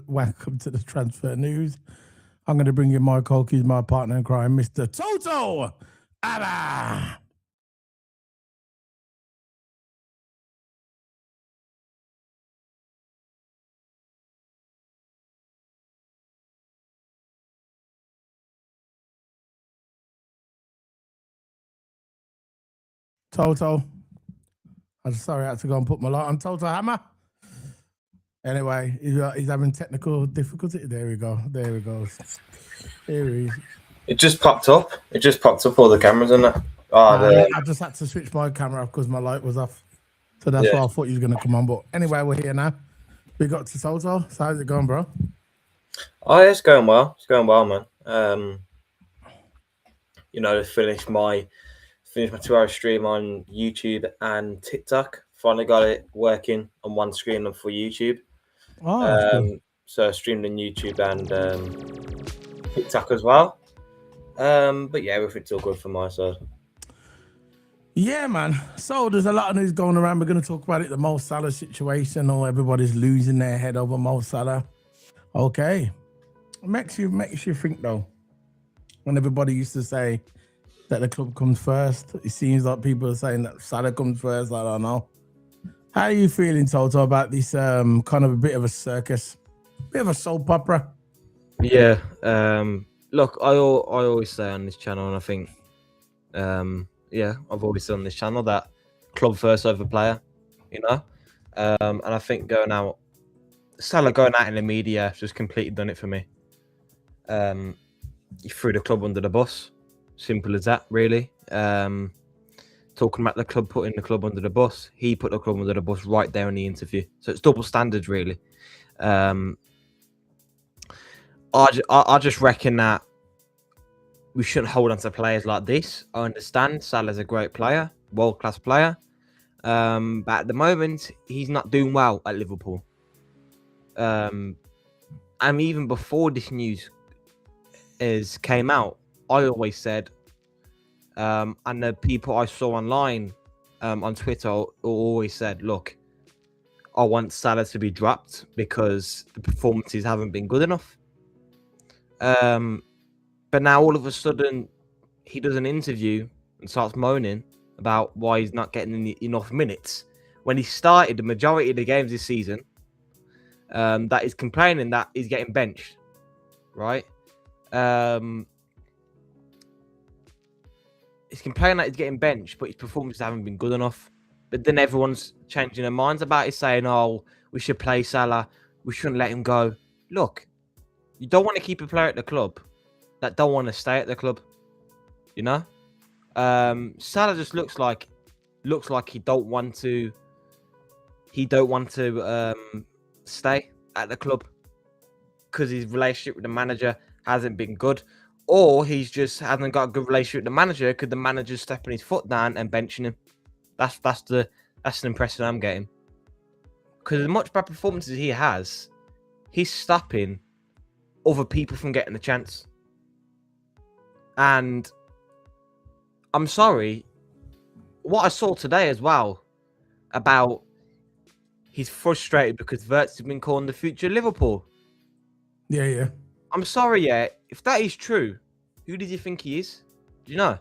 Welcome to the transfer news. I'm going to bring in my Colkey's, my partner in crime, Mr. TOTO. Abba. TOTO. I'm sorry, I had to go and put my light on. TOTO Hammer. Anyway, he's having technical difficulty. There we go. There he goes. Here he is. It just popped up. It just popped up all the cameras in there. I just had to switch my camera off because my light was off. So that's why I thought he was going to come on. But anyway, we're here now. We got to TOTO. So how's it going, bro? Oh, yeah, it's going well. It's going well, man. You know, finished my 2-hour stream on YouTube and TikTok. Finally got it working on one screen and for YouTube. Oh, so I streamed on YouTube and TikTok as well. But yeah, everything's all good from my side. Yeah, man. So there's a lot of news going around. We're going to talk about it, the Mo Salah situation, or everybody's losing their head over Mo Salah. Okay. Makes you think, though, when everybody used to say that the club comes first, it seems like people are saying that Salah comes first. I don't know. How are you feeling, TOTO, about this kind of a bit of a circus, bit of a soap opera? Yeah. Look, I always say on this channel, and I think, I've always said on this channel that club first over player, you know? And I think Salah going out in the media just completely done it for me. He threw the club under the bus. Simple as that, really. Talking about the club putting the club under the bus, he put the club under the bus right there in the interview. So it's double standards, really. I just reckon that we shouldn't hold on to players like this. I understand Salah's a great player, world-class player. But at the moment, he's not doing well at Liverpool. And even before this news came out, I always said, and the people I saw online on Twitter always said, look, I want Salah to be dropped because the performances haven't been good enough. But now all of a sudden he does an interview and starts moaning about why he's not getting enough minutes when he started the majority of the games this season. That is complaining that he's getting benched, right? He's complaining that he's getting benched, but his performances haven't been good enough. But then everyone's changing their minds about it, saying, "Oh, we should play Salah. We shouldn't let him go." Look, you don't want to keep a player at the club that don't want to stay at the club. You know, Salah just looks like he don't want to. He don't want to stay at the club because his relationship with the manager hasn't been good, or he's just hasn't got a good relationship with the manager because the manager's stepping his foot down and benching him. That's the impression I'm getting. Because as much bad performances he has, he's stopping other people from getting the chance. And I'm sorry, what I saw today as well about he's frustrated because Verts has been calling the future Liverpool. Yeah. I'm sorry, yeah. If that is true, who does he think he is? Do you know?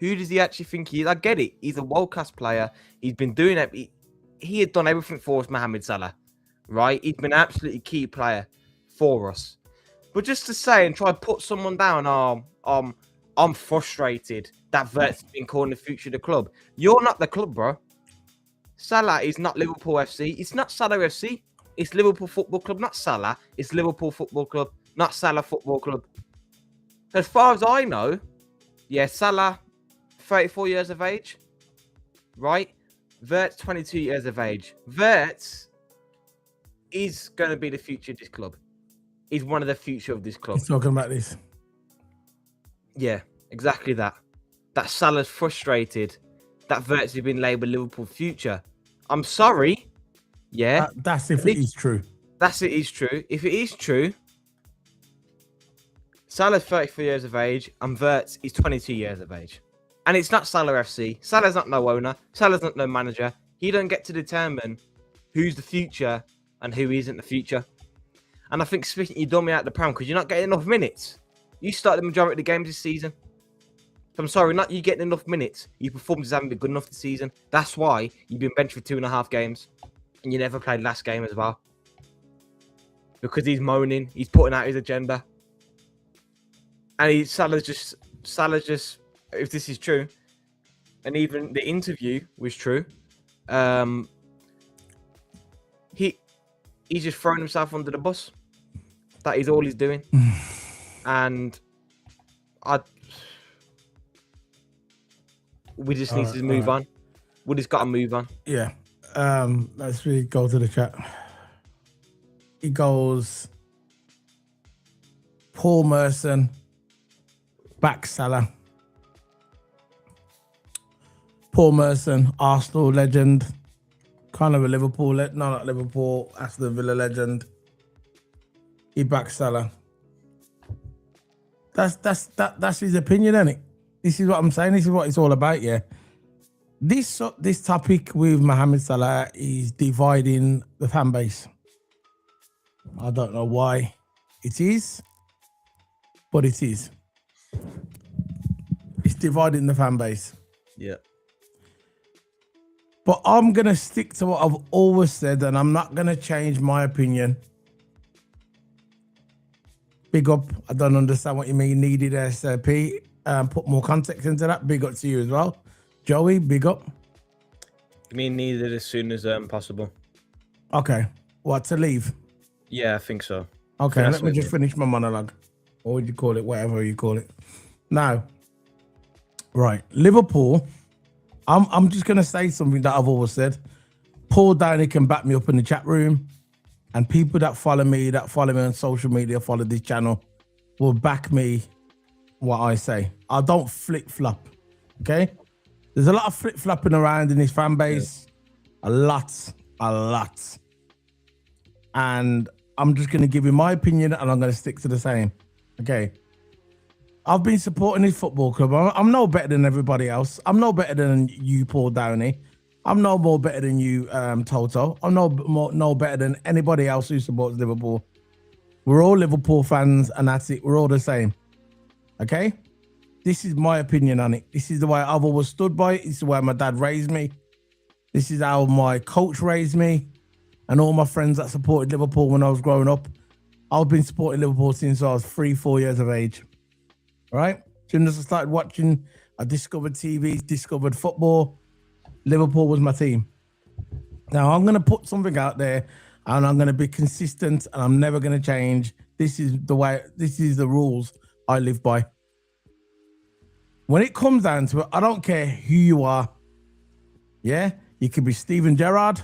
Who does he actually think he is? I get it. He's a world-class player. He's been doing it. He had done everything for us, Mohamed Salah, right? He's been an absolutely key player for us. But just to say and try to put someone down, I'm frustrated that Verts has been calling the future of the club. You're not the club, bro. Salah is not Liverpool FC. It's not Salah FC. It's Liverpool Football Club, not Salah. It's Liverpool Football Club, not Salah Football Club. As far as I know, yeah, Salah, 34 years of age, right? Verts, 22 years of age. Verts is going to be the future of this club. He's one of the future of this club. He's talking about this. Yeah, exactly that. That Salah's frustrated that Verts has been labelled Liverpool future. I'm sorry. Yeah. That's if it is true. That's it is true. If it is true, Salah's 34 years of age and Verts is 22 years of age. And it's not Salah FC. Salah's not no owner. Salah's not no manager. He don't get to determine who's the future and who isn't the future. And I think speaking, you done me out the Prem because you're not getting enough minutes. You started the majority of the games this season. So I'm sorry, not you getting enough minutes. Your performances haven't been good enough this season. That's why you've been benched for 2.5 games. And you never played last game as well. Because he's moaning. He's putting out his agenda. And Salah's just, if this is true, and even the interview was true, he's just throwing himself under the bus. That is all he's doing. And we just need to move on. We just got to move on. Yeah. Let's really go to the chat. He goes, Paul Merson, back Salah. Paul Merson, Arsenal legend, kind of a Liverpool, not Liverpool, Aston Villa legend. He backs Salah. That's his opinion, isn't it? This is what I'm saying. This is what it's all about, yeah. This topic with Mohamed Salah is dividing the fan base. I don't know why it is, but it is. It's dividing the fan base. Yeah. But I'm going to stick to what I've always said, and I'm not going to change my opinion. Big up. I don't understand what you mean, needed SLP. Put more context into that. Big up to you as well. Joey, big up. You mean needed as soon as possible? Okay. What, to leave? Yeah, I think so. Okay, let me just finish my monologue. Or would you call it, whatever you call it. Now, right, Liverpool. I'm just going to say something that I've always said. Paul Downey can back me up in the chat room. And people that follow me on social media, follow this channel, will back me what I say. I don't flip-flop, okay? There's a lot of flip-flopping around in this fan base. Yeah. A lot. And I'm just going to give you my opinion and I'm going to stick to the same, okay? I've been supporting this football club. I'm no better than everybody else. I'm no better than you, Paul Downey. I'm no more better than you, Toto. I'm no better than anybody else who supports Liverpool. We're all Liverpool fans, and that's it. We're all the same. Okay? This is my opinion on it. This is the way I've always stood by it. This is the way my dad raised me. This is how my coach raised me. And all my friends that supported Liverpool when I was growing up. I've been supporting Liverpool since I was 3-4 years of age. All right? As soon as I started watching, I discovered TV, discovered football. Liverpool was my team. Now, I'm going to put something out there and I'm going to be consistent and I'm never going to change. This is the rules I live by. When it comes down to it, I don't care who you are. Yeah, you could be Steven Gerrard.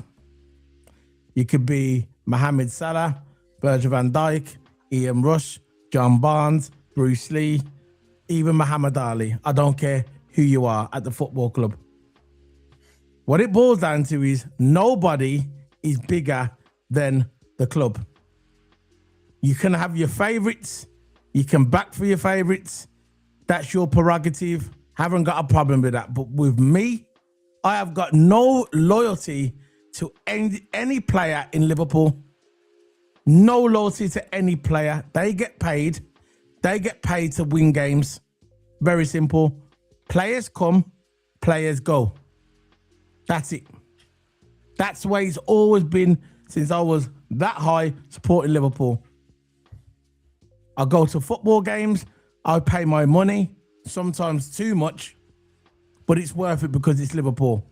You could be Mohamed Salah, Virgil van Dijk, Ian Rush, John Barnes, Bruce Lee, even Muhammad Ali. I don't care who you are at the football club. What it boils down to is nobody is bigger than the club. You can have your favorites. You can back for your favorites. That's your prerogative. Haven't got a problem with that. But with me, I have got no loyalty to any player in Liverpool. No loyalty to any player. They get paid. They get paid to win games. Very simple. Players come, players go. That's it. That's the way it's always been since I was that high supporting Liverpool. I go to football games. I pay my money, sometimes too much, but it's worth it because it's Liverpool.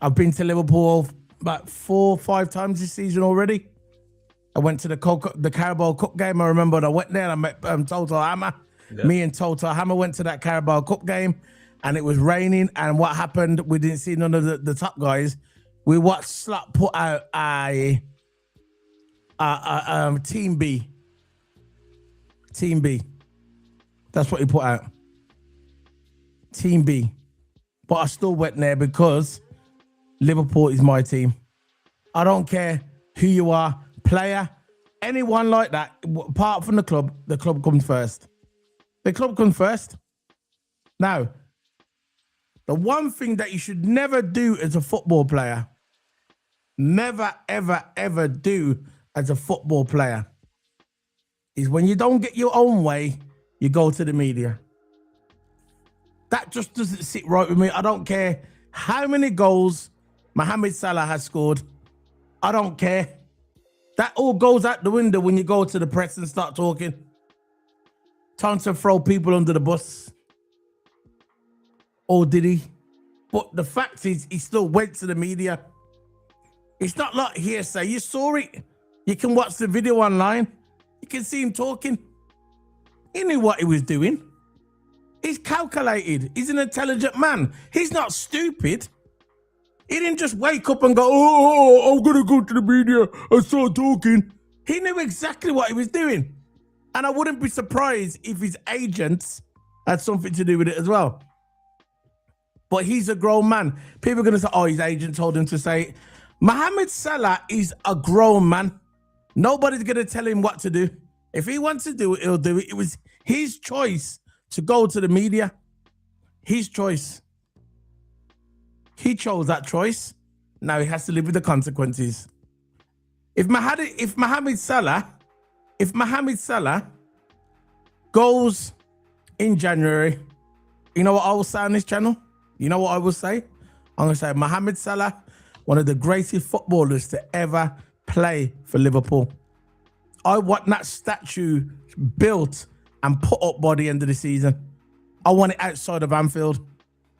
I've been to Liverpool about 4 or 5 times this season already. I went to the Carabao Cup game. I remember I went there and I met Toto Hammer. Yeah. Me and Toto Hammer went to that Carabao Cup game and it was raining. And what happened, we didn't see none of the top guys. We watched Slot put out a Team B. Team B. That's what he put out. Team B. But I still went there because Liverpool is my team. I don't care who you are, player, anyone like that, apart from the club comes first. The club comes first. Now, the one thing that you should never do as a football player, never, ever, ever do as a football player, is when you don't get your own way, you go to the media. That just doesn't sit right with me. I don't care how many goals Mohamed Salah has scored. I don't care. That all goes out the window when you go to the press and start talking. Time to throw people under the bus. Or did he? But the fact is, he still went to the media. It's not like hearsay. You saw it. You can watch the video online. You can see him talking. He knew what he was doing. He's calculated. He's an intelligent man. He's not stupid. He didn't just wake up and go, oh, I'm going to go to the media and start talking. He knew exactly what he was doing. And I wouldn't be surprised if his agents had something to do with it as well. But he's a grown man. People are going to say, oh, his agent told him to say it. Mohamed Salah is a grown man. Nobody's going to tell him what to do. If he wants to do it, he'll do it. It was his choice to go to the media. His choice. He chose that choice. Now he has to live with the consequences. If Mohamed Salah goes in January, you know what I will say on this channel? You know what I will say? I'm going to say Mohamed Salah, one of the greatest footballers to ever play for Liverpool. I want that statue built and put up by the end of the season. I want it outside of Anfield.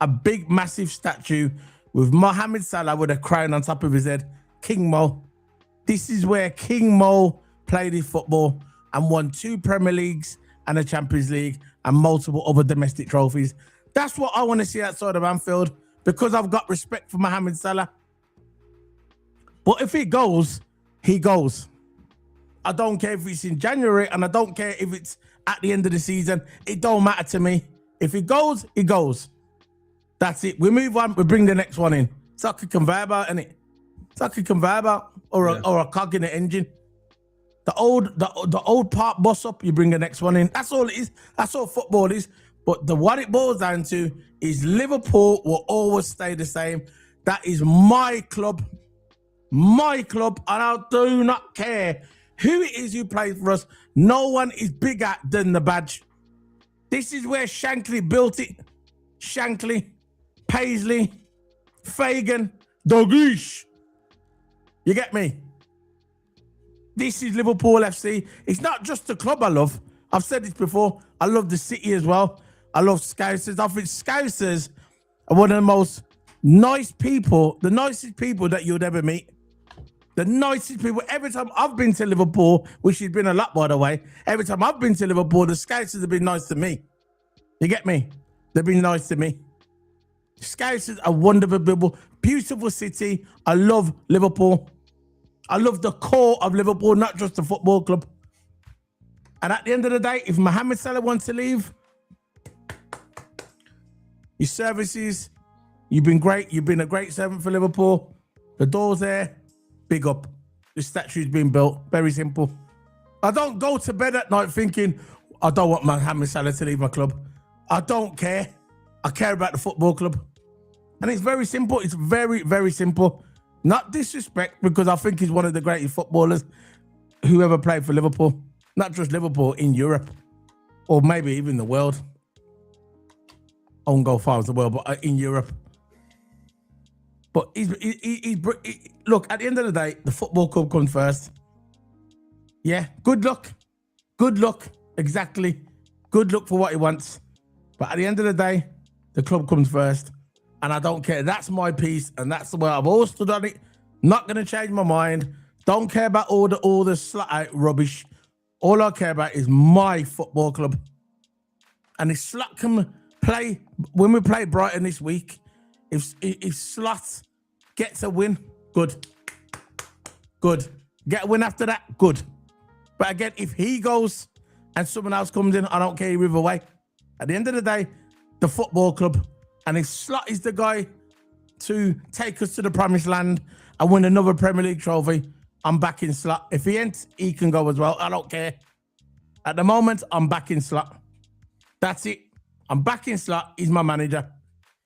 A big, massive statue with Mohamed Salah with a crown on top of his head. King Mo. This is where King Mo played his football and won 2 Premier Leagues and a Champions League and multiple other domestic trophies. That's what I want to see outside of Anfield because I've got respect for Mohamed Salah. But if he goes, he goes. I don't care if it's in January and I don't care if it's at the end of the season. It don't matter to me. If he goes, he goes. That's it. We move on. We bring the next one in. It's like a conveyor belt, isn't it? It's like a conveyor belt or a cog in the engine. The old part bus up, you bring the next one in. That's all it is. That's all football is. But what it boils down to is Liverpool will always stay the same. That is my club. My club. And I do not care who it is who plays for us. No one is bigger than the badge. This is where Shankly built it. Shankly, Paisley, Fagan, Dalglish. You get me? This is Liverpool FC. It's not just the club I love. I've said this before. I love the city as well. I love Scousers. I think Scousers are one of the most nice people, the nicest people that you'd ever meet. The nicest people. Every time I've been to Liverpool, which has been a lot, by the way, every time I've been to Liverpool, the Scousers have been nice to me. You get me? They've been nice to me. Scousers are wonderful people. Beautiful city. I love Liverpool. I love the core of Liverpool, not just the football club. And at the end of the day, if Mohamed Salah wants to leave, your services, you've been great. You've been a great servant for Liverpool. The door's there. Big up. The statue's been built. Very simple. I don't go to bed at night thinking, I don't want Mohamed Salah to leave my club. I don't care. I care about the football club. And it's very simple. It's very, very simple. Not disrespect, because I think he's one of the greatest footballers who ever played for Liverpool. Not just Liverpool, in Europe. Or maybe even the world. I won't go far as the world, but in Europe. But look, at the end of the day, the football club comes first. Yeah, good luck. Good luck, exactly. Good luck for what he wants. But at the end of the day, the club comes first. And I don't care. That's my piece, and that's the way I've always stood on it. Not going to change my mind. Don't care about all the slut out rubbish. All I care about is my football club. And if Slot can play, when we play Brighton this week, if Slot gets a win, good. Good. Get a win after that, good. But again, if he goes and someone else comes in, I don't care either way. At the end of the day, the football club. And if Slot is the guy to take us to the promised land and win another Premier League trophy, I'm backing Slot. If he ain't, he can go as well. I don't care. At the moment, I'm backing Slot. That's it. I'm backing Slot. He's my manager.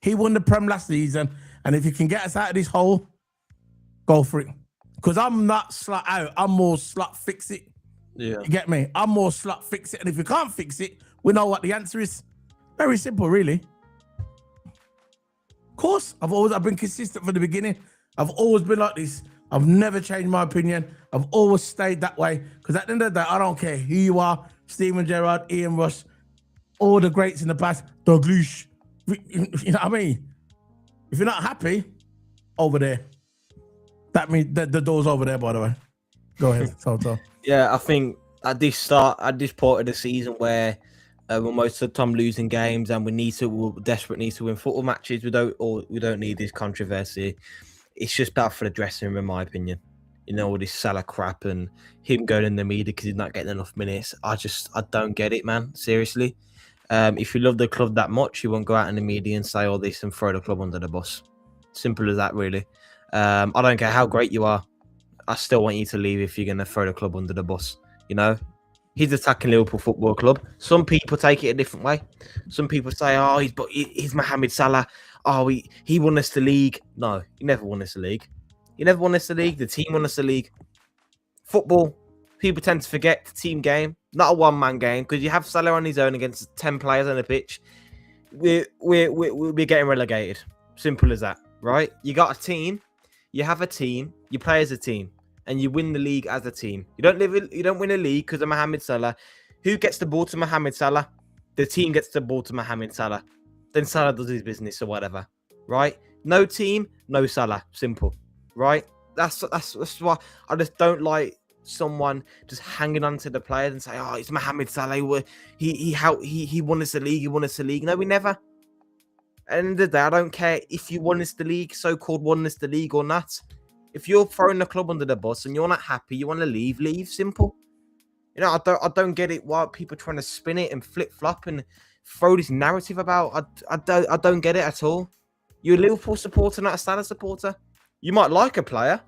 He won the Prem last season. And if he can get us out of this hole, go for it. Because I'm not Slot out. I'm more Slot fix it. Yeah. You get me? I'm more Slot fix it. And if you can't fix it, we know what the answer is. Very simple, really. Of course, I've been consistent from the beginning. I've always been like this. I've never changed my opinion. I've always stayed that way. Because at the end of the day, I don't care who you are. Steven Gerrard, Ian Rush, all the greats in the past. Douglas. You know what I mean? If you're not happy, over there. That means the door's over there, by the way. Go ahead, Toto. Yeah, I think at this part of the season where we're most of the time losing games and we're desperate need to win football matches, we don't need this controversy. It's just bad for the dressing room, in my opinion. You know, all this Salah crap and him going in the media because he's not getting enough minutes. I don't get it, man. Seriously. If you love the club that much, you won't go out in the media and say all this and throw the club under the bus. Simple as that, really. I don't care how great you are. I still want you to leave if you're going to throw the club under the bus. You know, he's attacking Liverpool Football Club. Some people take it a different way. Some people say, "Oh, he's Mohamed Salah. Oh, he won us the league." No, he never won us the league. He never won us the league. The team won us the league. Football, people tend to forget the team game, not a one-man game, because you have Salah on his own against 10 players on the pitch. We're getting relegated. Simple as that, right? You got a team. You have a team. You play as a team. And you win the league as a team. You don't win a league because of Mohamed Salah. Who gets the ball to Mohamed Salah? The team gets the ball to Mohamed Salah. Then Salah does his business or whatever. Right? No team, no Salah. Simple. Right? That's why I just don't like someone just hanging on to the players and say, "Oh, it's Mohamed Salah. He won us the league. He won us the league." No, we never. At the end of the day, I don't care if you won us the league, so-called won us the league or not. If you're throwing the club under the bus and you're not happy, you want to leave. Simple. You know, I don't get it. Why people are trying to spin it and flip-flop and throw this narrative about. I don't get it at all. You're a Liverpool supporter, not a Salah supporter. You might like a player.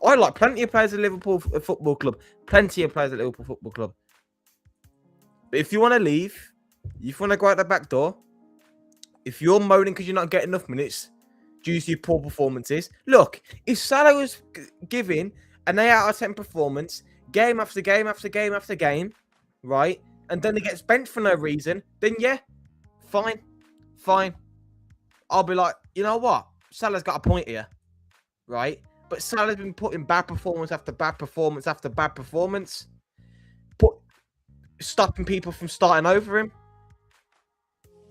I like plenty of players at Liverpool Football Club. Plenty of players at Liverpool Football Club. But if you want to leave, if you want to go out the back door, if you're moaning because you're not getting enough minutes due to your poor performances, look, if Salah was giving an 8 out of 10 performance, game after game after game after game, right, and then he gets benched for no reason, then yeah, fine. I'll be like, you know what? Salah's got a point here, right? But Salah's been putting bad performance after bad performance after bad performance, stopping people from starting over him.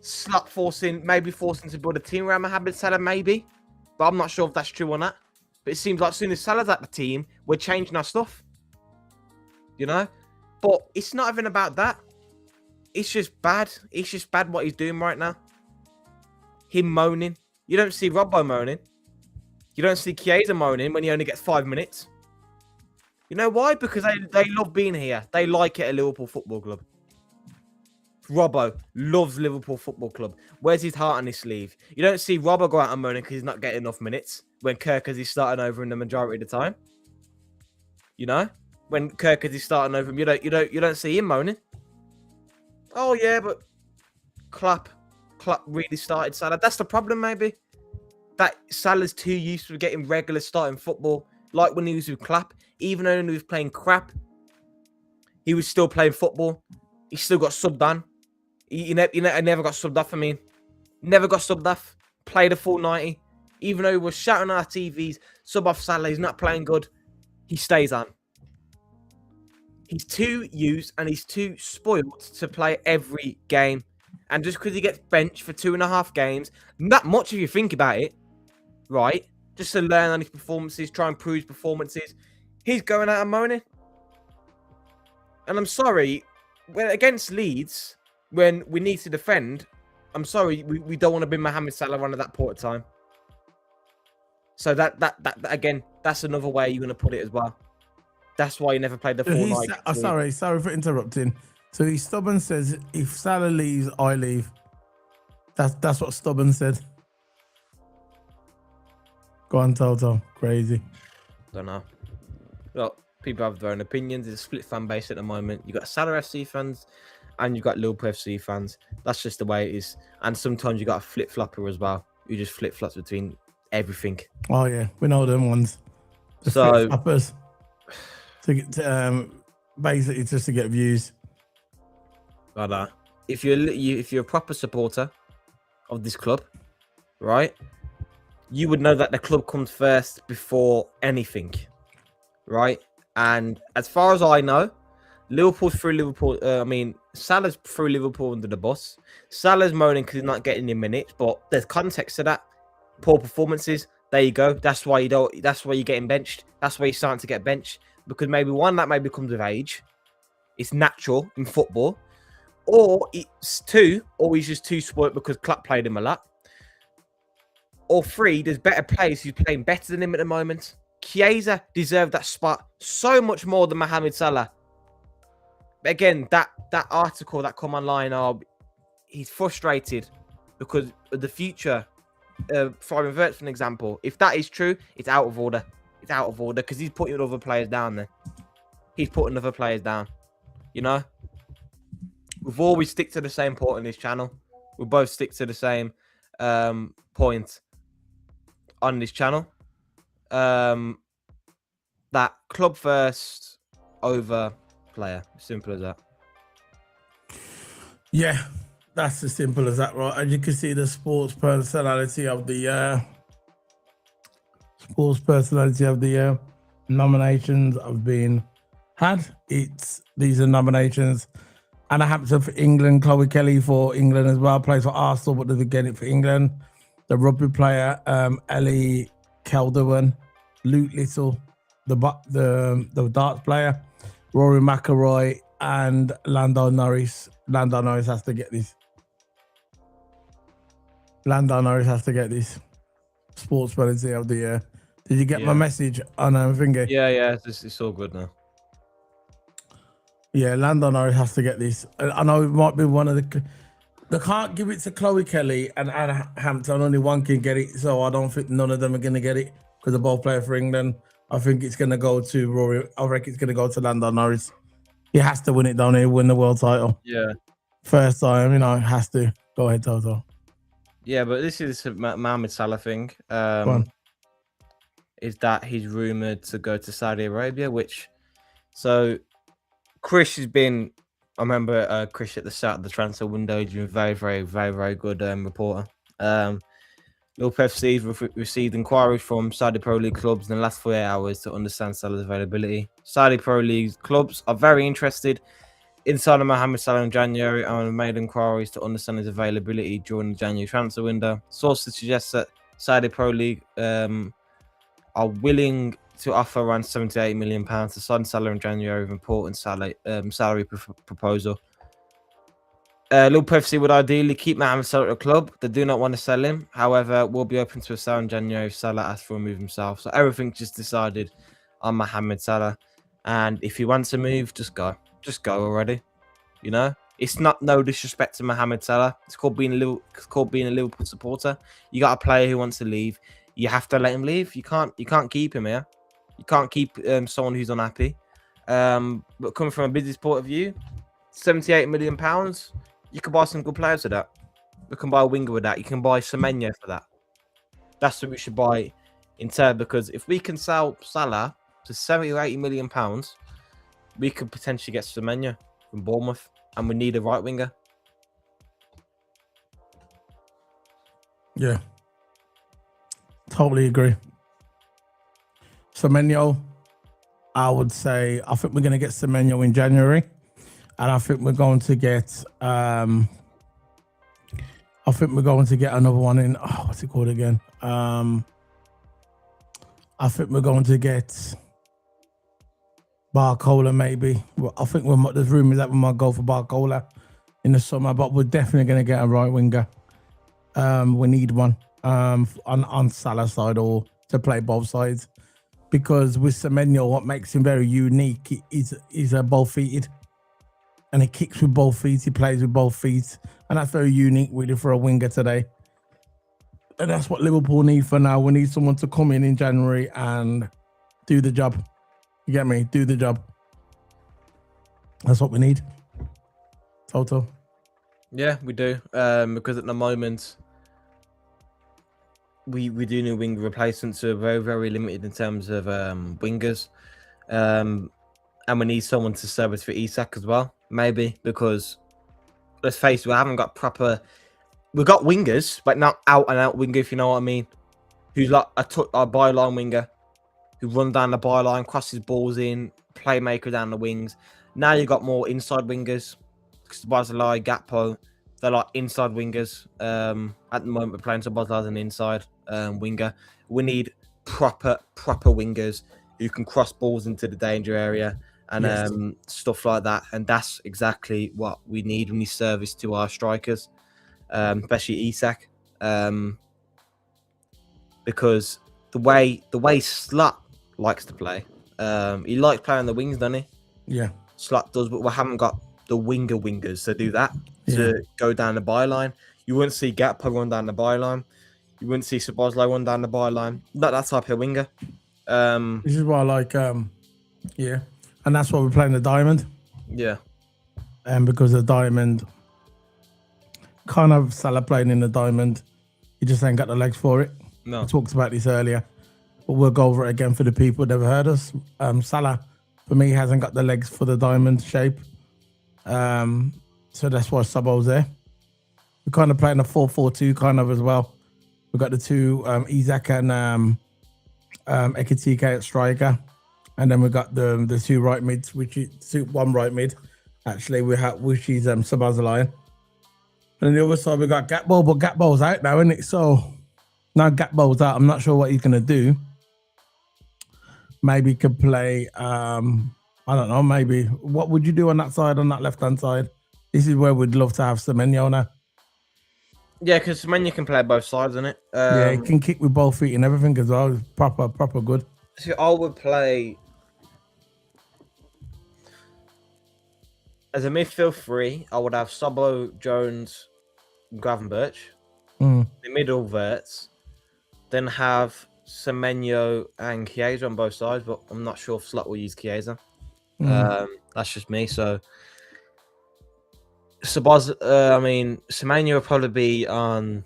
Slot forcing to build a team around Mohamed Salah, maybe. but I'm not sure if that's true or not. But it seems like as soon as Salah's at the team, we're changing our stuff. You know? But it's not even about that. It's just bad. It's just bad what he's doing right now. Him moaning. You don't see Robbo moaning. You don't see Chiesa moaning when he only gets 5 minutes. You know why? Because they love being here. They like it at Liverpool Football Club. Robbo loves Liverpool Football Club. Where's his heart on his sleeve? You don't see Robbo go out and moaning because he's not getting enough minutes when Kirkers is starting over in the majority of the time. You know? When Kirkers is starting over him, you don't see him moaning. Oh yeah, but Klopp really started Salah. That's the problem, maybe. That Salah's too used to getting regular starting football. Like when he was with Klopp, even though he was playing crap, he was still playing football. He still got subbed on. He never got subbed off, I mean. Never got subbed off. Played a full 90. Even though he was shouting on our TVs, sub off Salah, he's not playing good. He stays on. He's too used and he's too spoiled to play every game. And just because he gets benched for 2.5 games, not much if you think about it, right? Just to learn on his performances, try and improve his performances, he's going out and moaning. And I'm sorry, when against Leeds, when we need to defend, I'm sorry, we don't want to be Mohamed Salah on at that point of time. So that again, that's another way you're going to put it as well. That's why he never played the full night. Sorry for interrupting. So he stubborn says, if Salah leaves, I leave. That's what stubborn said. Go on, Toto. Crazy. Don't know. Well, people have their own opinions. It's a split fan base at the moment. You got Salah FC fans and you got Liverpool FC fans. That's just the way it is. And sometimes you got a flip flopper as well. You just flip flops between everything. Oh yeah, we know them ones. The flip floppers. To get basically just to get views. Like that. If you're a proper supporter of this club, right? You would know that the club comes first before anything, right? And as far as I know, Liverpool's through Liverpool. Salah's through Liverpool under the bus. Salah's moaning because he's not getting in minutes, but there's context to that. Poor performances. There you go. That's why you're getting benched. That's why you're starting to get benched. Because maybe one, that maybe comes with age. It's natural in football. Or it's two, or he's just too spoiled because Klopp played him a lot. Or three, there's better players who's playing better than him at the moment. Chiesa deserved that spot so much more than Mohamed Salah. But again, that article that come online, he's frustrated because of the future. For Verts, for an example, if that is true, it's out of order. It's out of order because he's putting other players down then. He's putting other players down. You know? We've always stick to the same point on this channel. We both stick to the same point on this channel. That club first over player. Simple as that. Yeah, that's as simple as that, right? And you can see the sports personality of the nominations have been had. These are nominations. Anna Hampton for England, Chloe Kelly for England as well, plays for Arsenal, but doesn't get it for England. The rugby player, Ellie Kelderman, Luke Little, the darts player, Rory McIlroy, and Lando Norris. Lando Norris has to get this. Sports personality of the year. Did you get my message on finger? Yeah, it's all good now. Yeah, Lando Norris has to get this. I know it might be one of the... They can't give it to Chloe Kelly and Anna Hampton. Only one can get it, so I don't think none of them are going to get it because they're both playing for England. I think it's going to go to Rory. I reckon it's going to go to Lando Norris. He has to win it, don't he? Win the world title. Yeah. First time, has to. Go ahead, Toto. Yeah, but this is a Mohamed Salah thing. Is that he's rumoured to go to Saudi Arabia, which... So... Chris has been, I remember Chris at the start of the transfer window, he's been very, very, very, very good reporter. Liverpool FC received inquiries from Saudi Pro League clubs in the last 48 hours to understand Salah's availability. Saudi Pro League clubs are very interested in signing Mohamed Salah in January and have made inquiries to understand his availability during the January transfer window. Sources suggest that Saudi Pro League are willing to offer around £78 million to sign Salah in January with important salary proposal. Liverpool FC would ideally keep Mohamed Salah at the club. They do not want to sell him. However, we'll be open to a sale in January if Salah asks to remove himself. So everything's just decided on Mohamed Salah. And if he wants to move, just go. Just go already. You know? It's not no disrespect to Mohamed Salah. It's called being a Liverpool supporter. You got a player who wants to leave. You have to let him leave. You can't keep him here. You can't keep someone who's unhappy. But coming from a business point of view, £78 million, you can buy some good players with that. You can buy a winger with that. You can buy Semenyo for that. That's what we should buy instead, because if we can sell Salah to £70 or £80 million, we could potentially get Semenyo from Bournemouth, and we need a right winger. Yeah. Totally agree. Semenyo, I would say, I think we're going to get Semenyo in January. And I think we're going to get another one in, what's it called again? I think we're going to get Barcola maybe. Well, I think there's rumours that we might go for Barcola in the summer, but we're definitely going to get a right winger. We need one on Salah's side or to play both sides, because with Semenyo, what makes him very unique is he's both-feeted. And he kicks with both feet. He plays with both feet. And that's very unique, really, for a winger today. And that's what Liverpool need for now. We need someone to come in January and do the job. You get me? Do the job. That's what we need. Toto. Yeah, we do. Because at the moment, we do need winger replacements. Are very, very limited in terms of wingers. And we need someone to service for Isak as well. Maybe, because let's face it, we haven't got proper. We've got wingers, but not out and out winger, if you know what I mean. Who's like a byline winger who run down the byline, crosses balls in, playmaker down the wings. Now you've got more inside wingers. Szoboszlai, Gakpo, they're like inside wingers. At the moment, we're playing Szoboszlai as an inside winger. We need proper wingers who can cross balls into the danger area. And stuff like that. And that's exactly what we need. We need service to our strikers, especially Isak. Because the way Slot likes to play, he likes playing on the wings, doesn't he? Yeah. Slot does, but we haven't got the wingers to do that, to go down the byline. You wouldn't see Gakpo run down the byline. You wouldn't see Szoboszlai run down the byline. Not that type of winger. This is why I like, and that's why we're playing the diamond. Yeah. And because the diamond, kind of Salah playing in the diamond, he just ain't got the legs for it. No. We talked about this earlier, but we'll go over it again for the people that never heard us. Salah, for me, hasn't got the legs for the diamond shape. So that's why Sobo's there. We're kind of playing a 4-4-2 kind of as well. We've got the two, Isak and Ekitike at striker. And then we got the two right mids, one right mid, actually, which is Szoboszlai. And on the other side, we got Gakpo, but Gakpo's out now, isn't it? So now Gakpo's out. I'm not sure what he's going to do. Maybe he could play, I don't know, maybe. What would you do on that side, on that left-hand side? This is where we'd love to have Semenyo now. Yeah, because Semenyo can play both sides, isn't it? Yeah, he can kick with both feet and everything as well. It's proper good. So I would play as a midfield three. I would have Sobo, Jones, Gravenberch. The middle verts. Then have Semenyo and Chiesa on both sides, but I'm not sure if Slot will use Chiesa. That's just me. So Semenyo will probably be on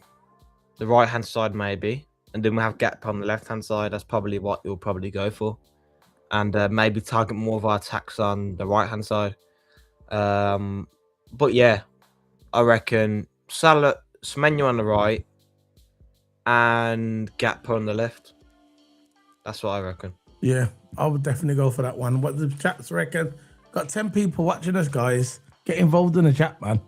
the right hand side, maybe. And then we have Gakpo on the left-hand side. That's probably what you'll probably go for. And maybe target more of our attacks on the right-hand side. But yeah, I reckon Salah, Semenyo on the right and Gakpo on the left. That's what I reckon. Yeah, I would definitely go for that one. What the chats reckon? Got 10 people watching us, guys. Get involved in the chat, man.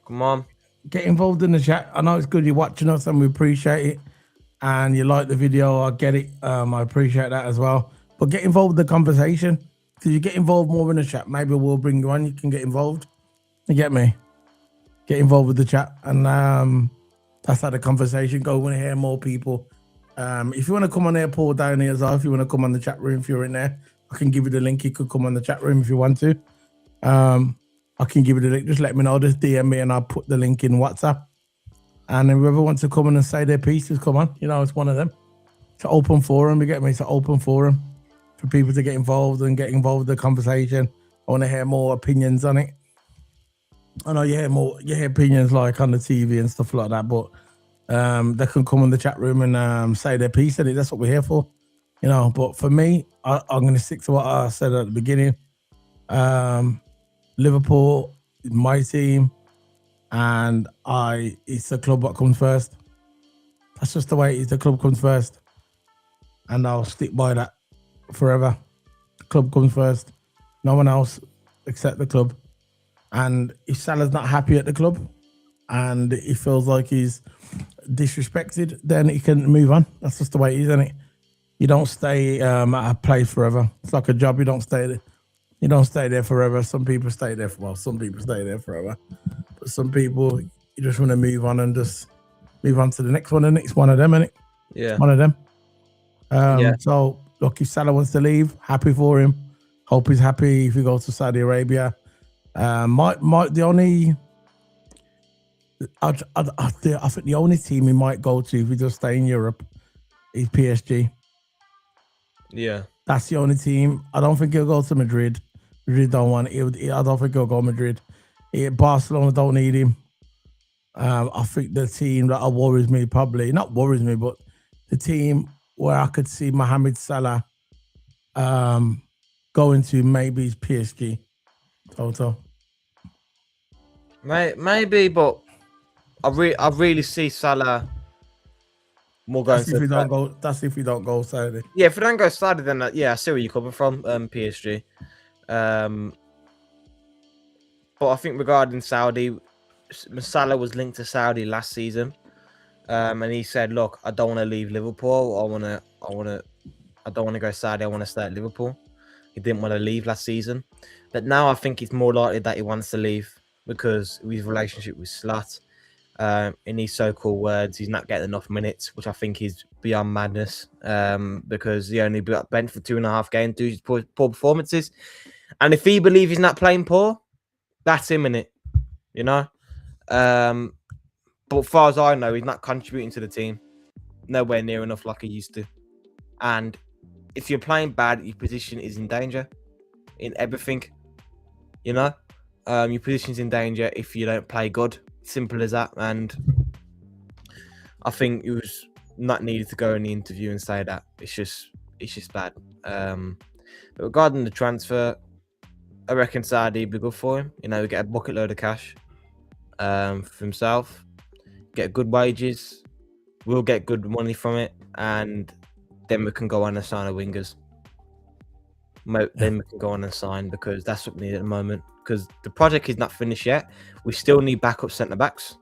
Come on. Get involved in the chat. I know it's good you're watching us and we appreciate it. and you like the video, I get it. I appreciate that as well. But get involved in the conversation. Because you get involved more in the chat, maybe we'll bring you on. You can get involved. You get me? Get involved with the chat, and that's how the conversation go. We want to hear more people. If you want to come on there, Paul, down here as well. If you want to come on the chat room, if you're in there, I can give you the link. You could come on the chat room if you want to. I can give you the link. Just let me know. Just DM me, and I'll put the link in WhatsApp. And whoever wants to come in and say their piece, just come on. You know, it's one of them. It's an open forum. You get me? It's an open forum for people to get involved and get involved in the conversation. I want to hear more opinions on it. I know you hear opinions like on the TV and stuff like that, but they can come in the chat room and say their piece in it. That's what we're here for, you know. But for me, I'm going to stick to what I said at the beginning. Liverpool is my team, and it's the club that comes first. That's just the way it is. The club comes first, and I'll stick by that forever. The club comes first. No one else except the club. And if Salah's not happy at the club and he feels like he's disrespected, then he can move on. That's just the way it is, isn't it? You don't stay at a place forever. It's like a job. You don't stay there. You don't stay there forever. Some people stay there some people stay there forever. But some people, you just want to move on and just move on to the next one. The next one of them, innit? Yeah. One of them. Yeah. So, look, if Salah wants to leave, happy for him. Hope he's happy if he goes to Saudi Arabia. I think the only team he might go to if he does stay in Europe is PSG. Yeah. That's the only team. I don't think he'll go to Madrid. Madrid don't want it. I don't think he'll go Madrid. Barcelona don't need him. I think the team that worries me, probably not worries me, but the team where I could see Mohamed Salah going to maybe is PSG. TOTO. Maybe, but I really see Salah more going. That's if we don't go. That's if we don't go Saudi. Yeah, if we don't go Saudi, then I see where you're coming from. PSG. But I think regarding Saudi, Salah was linked to Saudi last season, and he said, "Look, I don't want to leave Liverpool. I don't want to go Saudi. I want to stay at Liverpool." He didn't want to leave last season, but now I think it's more likely that he wants to leave because of his relationship with Slot. In his so-called words, he's not getting enough minutes, which I think is beyond madness. Because he only got benched for 2.5 games due to poor performances, and if he believes he's not playing poor, that's him, innit? You know. But as far as I know, he's not contributing to the team, nowhere near enough like he used to, and if you're playing bad, your position is in danger in everything, you know? Your position's in danger if you don't play good. Simple as that. And I think it was not needed to go in the interview and say that. It's just bad. But regarding the transfer, I reckon Saudi would be good for him. You know, get a bucket load of cash for himself, get good wages, we'll get good money from it, and then we can go on and sign a wingers. Then we can go on and sign, because that's what we need at the moment. Because the project is not finished yet. We still need backup centre backs.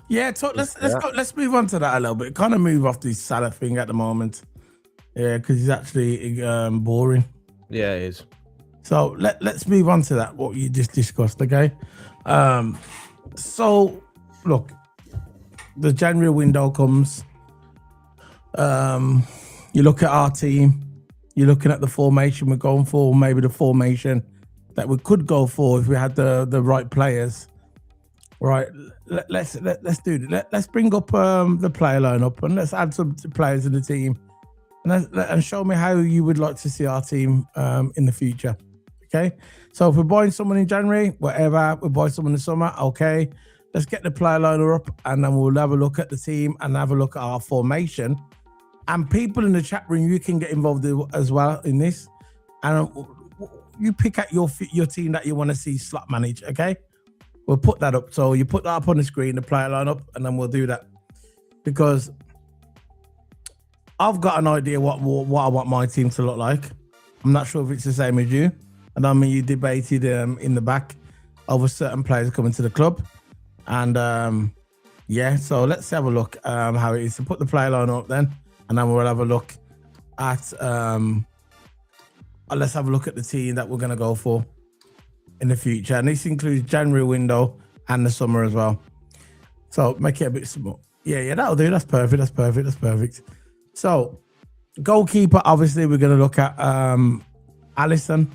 Yeah, let's move on to that a little bit. Kind of move off this Salah thing at the moment. Yeah, because he's actually boring. Yeah, it is. So let's move on to that. What you just discussed, okay? So look, the January window comes. You look at our team, you're looking at the formation we're going for, maybe the formation that we could go for if we had the right players. Right, let's do it. Let's bring up the player lineup and let's add some players in the team, and show me how you would like to see our team in the future. Okay, so if we're buying someone in January, whatever, we buy someone in the summer, okay, let's get the player lineup up, and then we'll have a look at the team and have a look at our formation. And people in the chat room, you can get involved as well in this. And you pick out your team that you want to see Slot manage, okay? We'll put that up. So you put that up on the screen, the player lineup, and then we'll do that. Because I've got an idea what I want my team to look like. I'm not sure if it's the same as you. And I mean, you debated in the back over certain players coming to the club. And Yeah, so let's have a look how it is. So put the play line up then, and then we'll have a look at let's have a look at the team that we're gonna go for in the future. And this includes January window and the summer as well. So make it a bit small. Yeah, that'll do. That's perfect. So goalkeeper, obviously we're gonna look at Alisson.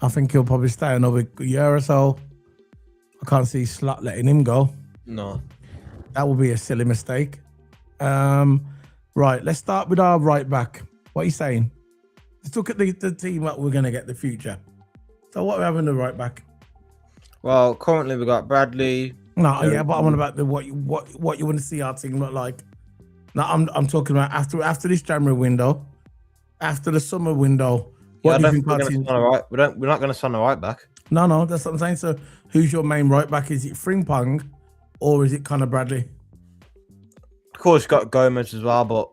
I think he'll probably stay another year or so. I can't see Slot letting him go. No. That would be a silly mistake. Right, let's start with our right back. What are you saying? Let's look at the team that we're going to get the future. So what are we having the right back? Well, currently we've got Bradley. No, yeah, but I'm on about what you want to see our team look like. No, I'm talking about after this January window, after the summer window. What do you think our team? We're not going to sign a right back. No, that's what I'm saying. So who's your main right back? Is it Frimpong or is it Conor Bradley? Of course, you've got Gomez as well, but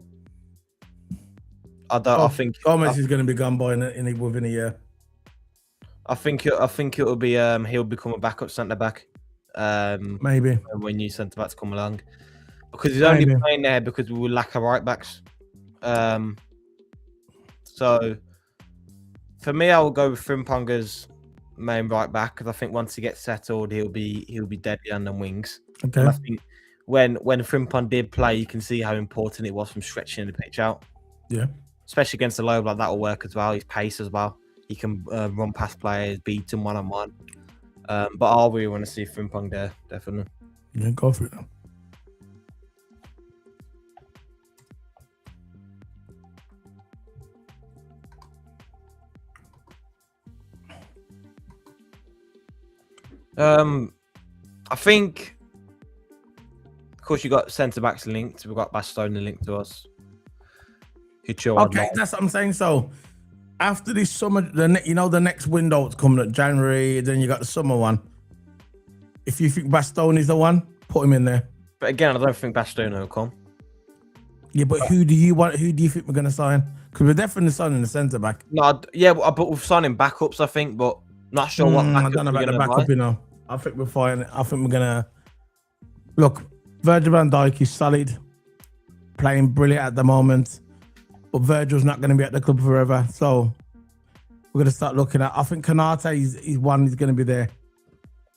I think Gomez is going to be gone by within a year. I think it'll be he'll become a backup centre back. Maybe when new centre backs come along, because he's only playing there because we will lack of right backs. So for me, I will go with Frimpong as main right back because I think once he gets settled, he'll be deadly on the wings. Okay. And I think when Frimpong did play, you can see how important it was from stretching the pitch out. Yeah. Especially against the low block, that will work as well. His pace as well. He can run past players, beat them one-on-one. But I really want to see Frimpong there, definitely. Yeah, go for it. I think, of course, you got centre backs linked. We've got Bastoni linked to us. Okay, that's what I'm saying. So after this summer, the next window is coming at January. Then you got the summer one. If you think Bastoni's the one, put him in there. But again, I don't think Bastoni will come. Yeah, but who do you want? Who do you think we're gonna sign? Because we're definitely signing the centre back. No, yeah, but we're signing backups, I think, but not sure what. I don't know about the backup. You know, I think we're fine. I think we're gonna look. Virgil van Dijk is solid, playing brilliant at the moment, but Virgil's not going to be at the club forever. So we're going to start looking at. I think Konate is one. He's going to be there,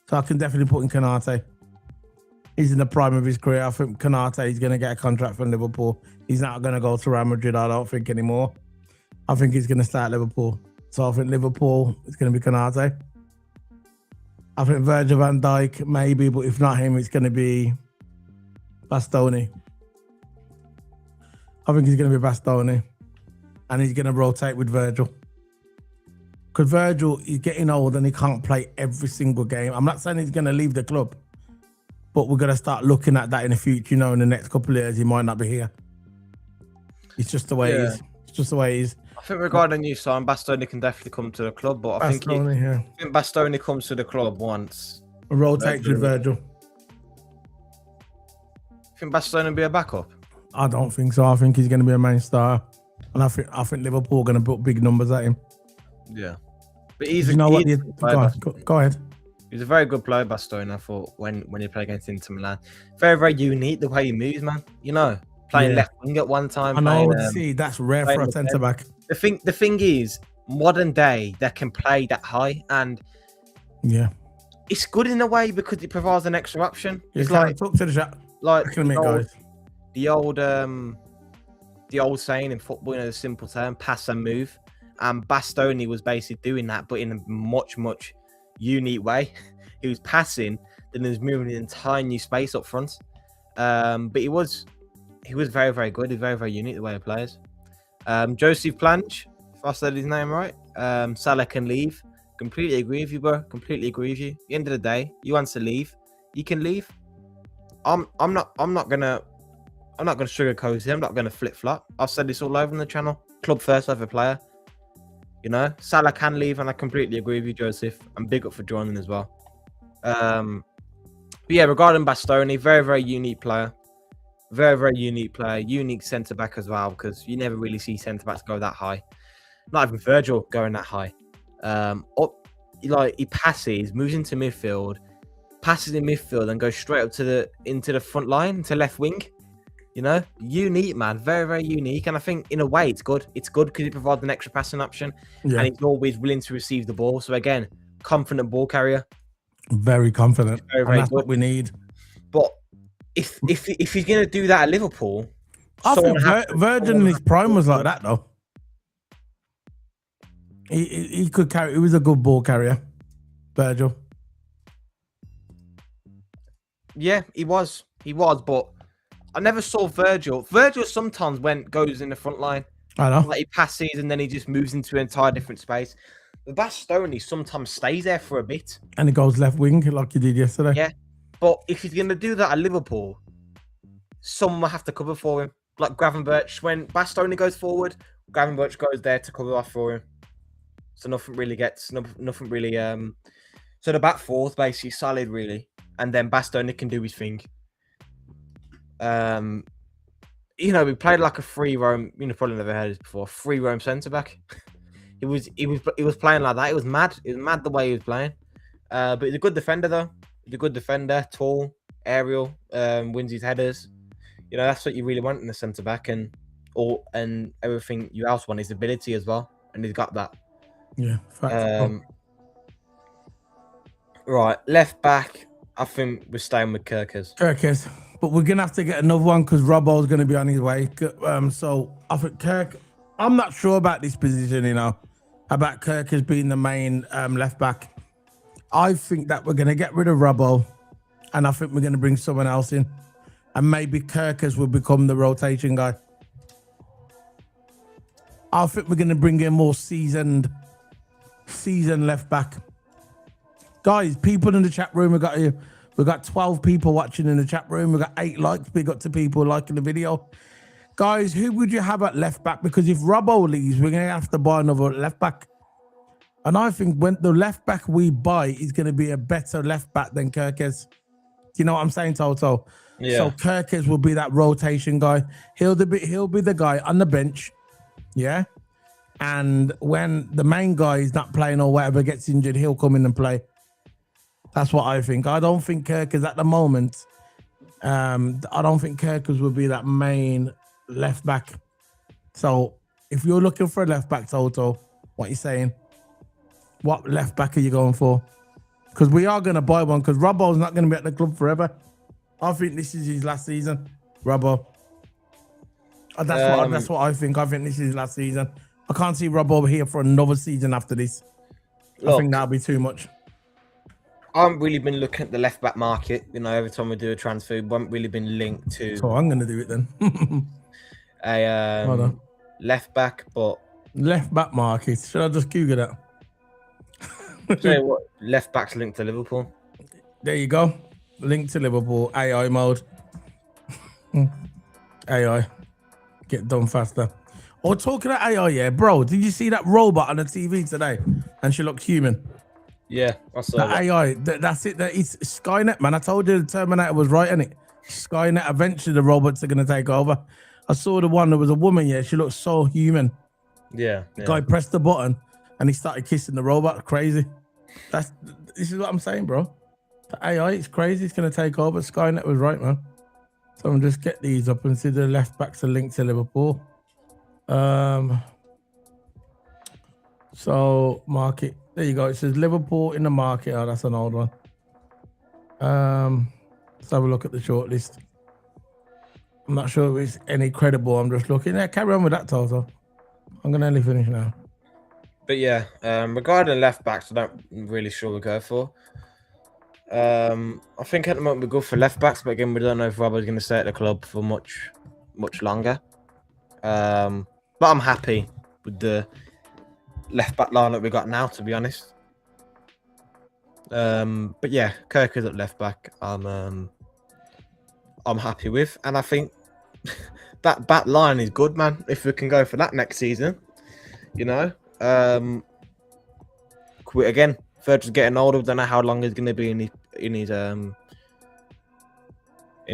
so I can definitely put in Konate. He's in the prime of his career. I think Konate is going to get a contract from Liverpool. He's not going to go to Real Madrid, I don't think, anymore. I think he's going to start at Liverpool. So I think Liverpool is going to be Konate. I think Virgil van Dijk, maybe, but if not him, it's going to be Bastoni. I think he's going to be Bastoni. And he's going to rotate with Virgil. Because Virgil is getting old and he can't play every single game. I'm not saying he's going to leave the club, but we're going to start looking at that in the future. You know, in the next couple of years, he might not be here. It's just the way it is. It's just the way it is. I think regarding new sign, Bastoni can definitely come to the club, but I think Bastoni comes to the club once. Rotate with Virgil. Think Bastoni will be a backup? I don't think so. I think he's going to be a main star, and I think Liverpool are going to put big numbers at him. Yeah, but he's go ahead. He's a very good player, Bastoni. I thought when he played against Inter Milan, very very unique the way he moves, man. You know, playing left wing at one time. I know. See, that's rare for a centre back. The thing is, modern day they can play that high, and it's good in a way because it provides an extra option. It's like talk to the chat. Like the old saying in football, you know, the simple term, pass and move. And Bastoni was basically doing that, but in a much, much unique way. He was passing, then he was moving an entire new space up front. But he was very, very good. He's very, very unique the way he plays. Joseph Planch, if I said his name right. Salah can leave. Completely agree with you, bro. Completely agree with you. At the end of the day, you want to leave, you can leave. I'm not gonna sugarcoat it. I'm not gonna flip flop. I've said this all over on the channel. Club first over player. You know, Salah can leave, and I completely agree with you, Joseph. I'm big up for joining as well. But yeah, regarding Bastoni, very very unique player. Very very unique player. Unique centre back as well, because you never really see centre backs go that high. Not even Virgil going that high. He passes, moves into midfield. passes in midfield and goes straight up to into the front line, to left wing. You know, unique, man. Very, very unique. And I think in a way it's good. It's good because it provides an extra passing option. Yeah. And he's always willing to receive the ball. So again, confident ball carrier. Very confident. Very, and very that's good. what we need. But if he's gonna do that at Liverpool, I think someone has to- Virgin in his prime was like that though. He could carry. He was a good ball carrier, Virgil. Yeah, he was. But I never saw Virgil. Virgil sometimes goes in the front line. I know. Like he passes and then he just moves into an entire different space. But Bastoni sometimes stays there for a bit. And he goes left wing like he did yesterday. Yeah. But if he's going to do that at Liverpool, someone will have to cover for him. Like Gravenberch, when Bastoni goes forward, Gravenberch goes there to cover off for him. So nothing really. So the back four's basically solid, really. And then Bastoni can do his thing. You know, we played like a free roam. You know, probably never heard this before. Free roam centre back. He was playing like that. It was mad. It was mad the way he was playing. But he's a good defender though. He's a good defender, tall, aerial, wins his headers. You know, that's what you really want in a centre back, and everything you else want is ability as well, and he's got that. Yeah. Right, left back. I think we're staying with Kirkes. But we're going to have to get another one because Robbo's going to be on his way. So I think Kirk, I'm not sure about this position, you know, about Kirkes being the main left back. I think that we're going to get rid of Robbo and I think we're going to bring someone else in. And maybe Kirkes will become the rotation guy. I think we're going to bring in more seasoned left back. Guys, people in the chat room, we've got 12 people watching in the chat room. We've got 8 likes. Big up to people liking the video. Guys, who would you have at left back? Because if Robbo leaves, we're going to have to buy another left back. And I think when the left back we buy is going to be a better left back than Kirkes. You know what I'm saying, Toto? Yeah. So Kirkes will be that rotation guy. He'll be the guy on the bench. Yeah. And when the main guy is not playing or whatever gets injured, he'll come in and play. That's what I think. I don't think Kirkes at the moment. I don't think Kirkes will be that main left back. So if you're looking for a left back, Toto, what are you saying? What left back are you going for? Because we are going to buy one because Robbo's not going to be at the club forever. I think this is his last season, Robbo. That's what I think. I think this is his last season. I can't see Robbo here for another season after this. I think that'll be too much. I haven't really been looking at the left back market. You know, every time we do a transfer, we haven't really been linked to. So I'm going to do it then. a left back, but left back market. Should I just Google that? Tell you what, left back's linked to Liverpool. There you go. Link to Liverpool. AI mode. AI. Get done faster. Oh, talking about AI, yeah, bro. Did you see that robot on the TV today? And she looked human. Yeah, I saw The that. AI, that's it. It's Skynet, man. I told you the Terminator was right, innit? Skynet, eventually the robots are going to take over. I saw the one, there was a woman, yeah, she looked so human. Yeah. Guy pressed the button and he started kissing the robot. Crazy. This is what I'm saying, bro. The AI, it's crazy. It's going to take over. Skynet was right, man. So I'm just get these up and see the left backs are linked to Liverpool. So market. There you go. It says Liverpool in the market. Oh, that's an old one. Let's have a look at the shortlist. I'm not sure if it's any credible. I'm just looking. Yeah, carry on with that, Toto. I'm going to nearly finish now. But yeah, regarding left backs, I'm not really sure we'll go for. I think at the moment we're good for left backs, but again, we don't know if Robert's going to stay at the club for much longer. But I'm happy with the left back line that we got now, to be honest. But yeah, Kirk is at left back. I'm happy with, and I think that back line is good, man. If we can go for that next season, you know. Again, Virgil's getting older. Don't know how long he's going to be in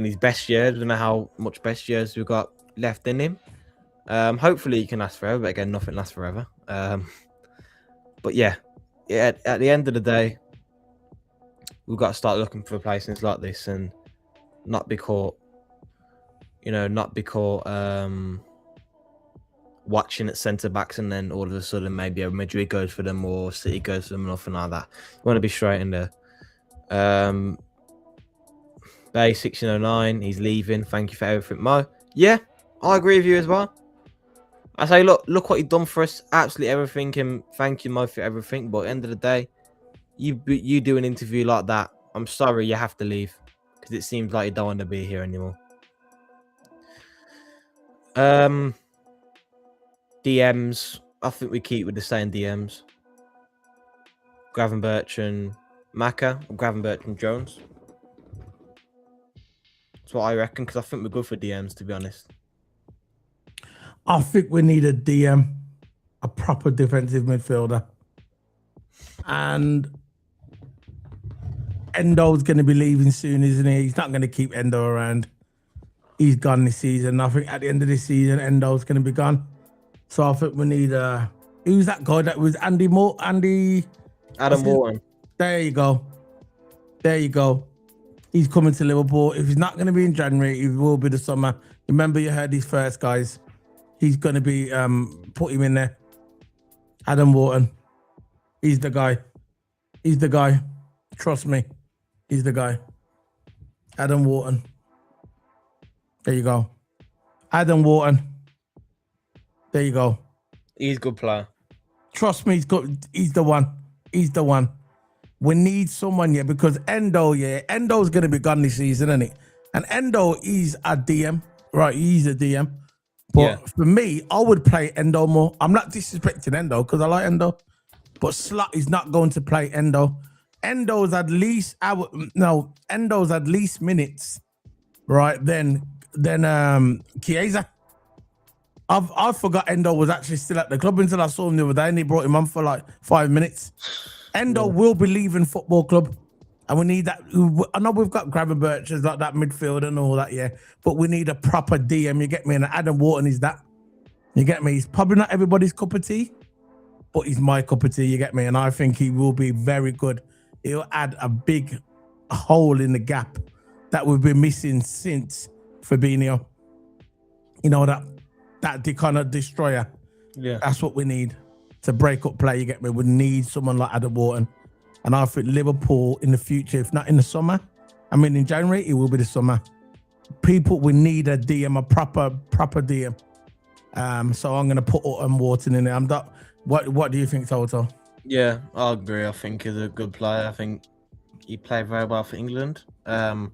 his best years. Don't know how much best years we've got left in him. Hopefully he can last forever, but again, nothing lasts forever. But yeah, at the end of the day, we've got to start looking for replacements like this and not be caught, watching at centre backs and then all of a sudden maybe a Madrid goes for them or City goes for them or nothing like that. You want to be straight in there. Bay 1609, he's leaving. Thank you for everything, Mo. Yeah, I agree with you as well. I say, look what you've done for us. Absolutely everything, and thank you, Mo, for everything. But at the end of the day, you do an interview like that, I'm sorry, you have to leave because it seems like you don't want to be here anymore. DMs, I think we keep with the same DMs. Gravenberch and Maka, or Gravenberch and Jones. That's what I reckon, because I think we're good for DMs, to be honest. I think we need a DM, a proper defensive midfielder. And Endo's going to be leaving soon, isn't he? He's not going to keep Endo around. He's gone this season. I think at the end of this season, Endo's going to be gone. So I think we need who's that guy that was Adam Morton. There you go. He's coming to Liverpool. If he's not going to be in January, it will be the summer. Remember, you heard these first guys. He's going to be put him in there. Adam Wharton. He's the guy. Trust me. He's the guy. Adam Wharton. There you go. Adam Wharton. There you go. He's a good player. Trust me, he's the one. We need someone, because Endo's going to be gone this season, isn't it? And Endo is a DM, right? He's a DM. But for me, I would play Endo more. I'm not disrespecting Endo because I like Endo, but Slot is not going to play Endo. Endo's at least minutes, right? Then Chiesa. I forgot Endo was actually still at the club until I saw him the other day and he brought him on for like 5 minutes. Endo will be leaving football club and we need that. I know we've got Gravenberch as like that midfield and all that, but we need a proper DM, you get me? And Adam Wharton is that. You get me? He's probably not everybody's cup of tea, but he's my cup of tea, you get me? And I think he will be very good. He'll add a big hole in the gap that we've been missing since Fabinho. You know, that kind of destroyer. Yeah. That's what we need to break up play, you get me? We need someone like Adam Wharton. And I think Liverpool in the future, if not in the summer, in January, it will be the summer. We need a DM, a proper DM. So I'm going to put Wharton in there. What do you think, Toto? Yeah, I agree. I think he's a good player. I think he played very well for England. Adam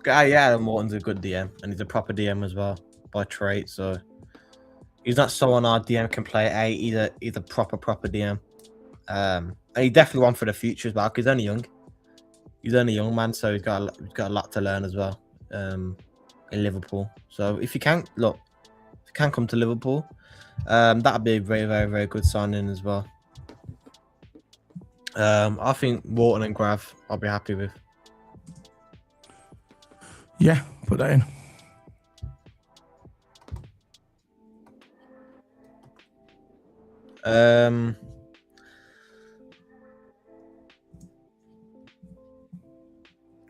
Wharton's a good DM, and he's a proper DM as well by trait. So he's not someone our DM can play at. He's a proper DM. And he's definitely one for the future as well, because he's only young. He's only a young man, so he's got a lot to learn as well in Liverpool. So if you can come to Liverpool, that'd be a very, very, very good signing as well. I think Wharton and Grav I'll be happy with. Yeah, put that in.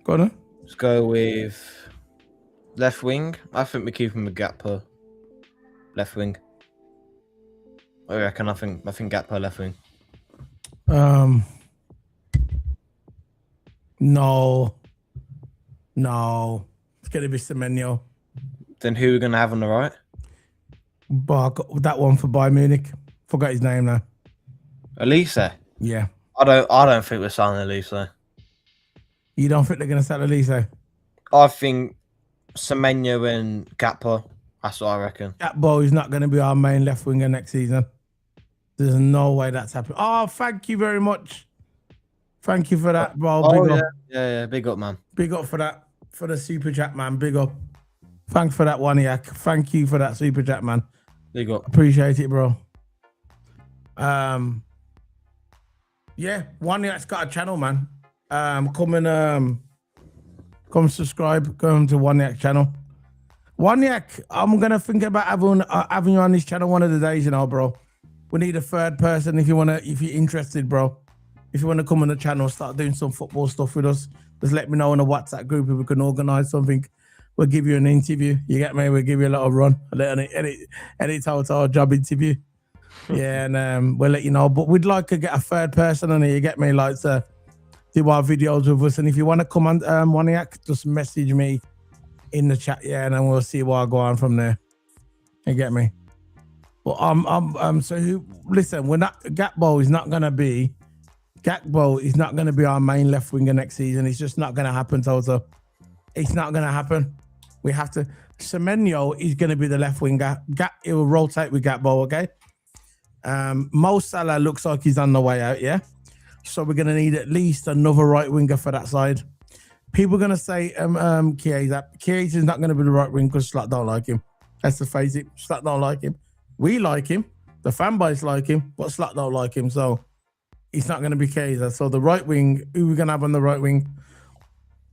Go on. Let's go with left wing. I think we keep him with Gakpo. Left wing. I reckon. I think Gakpo left wing. No. It's gonna be Semenyo. Then who are we gonna have on the right? That one for Bayern Munich. Forgot his name now. Elise? Yeah. I don't think we're signing Elise. You don't think they're gonna sell Elise? I think Semenyo and Gakpo. That's what I reckon. Gakpo is not gonna be our main left winger next season. There's no way that's happening. Oh, thank you very much. Thank you for that, bro. Big up. Yeah. Big up, man. Big up for that. For the super chat, man. Big up. Thanks for that, Waniak. Thank you for that super chat, man. Big up. Appreciate it, bro. Waniak's got a channel, man. Come subscribe. Go to Waniak channel. Waniak, I'm gonna think about having you on this channel one of the days, bro. We need a third person if you're interested, bro. if you want to come on the channel, start doing some football stuff with us, just let me know in a WhatsApp group if we can organise something. We'll give you an interview. You get me? We'll give you a little run, any total job interview. Yeah, and we'll let you know. But we'd like to get a third person on here. You get me? Like to do our videos with us. And if you want to come on, Waniak, just message me in the chat. Yeah, and then we'll see what I go on from there. You get me? But listen, we're not. Gakpo is not gonna be our main left winger next season. It's just not gonna happen, Toto. It's not gonna happen. We have to. Semenyo is gonna be the left winger. It will rotate with Gakpo. Okay. Mo Salah looks like he's on the way out. Yeah. So we're gonna need at least another right winger for that side. People are gonna say Chiesa is not gonna be the right winger because Slot don't like him. Let's just face it. Slot don't like him. We like him. The fan base like him, but Slot don't like him. So he's not going to be Chiesa. So the right wing, who we're going to have on the right wing?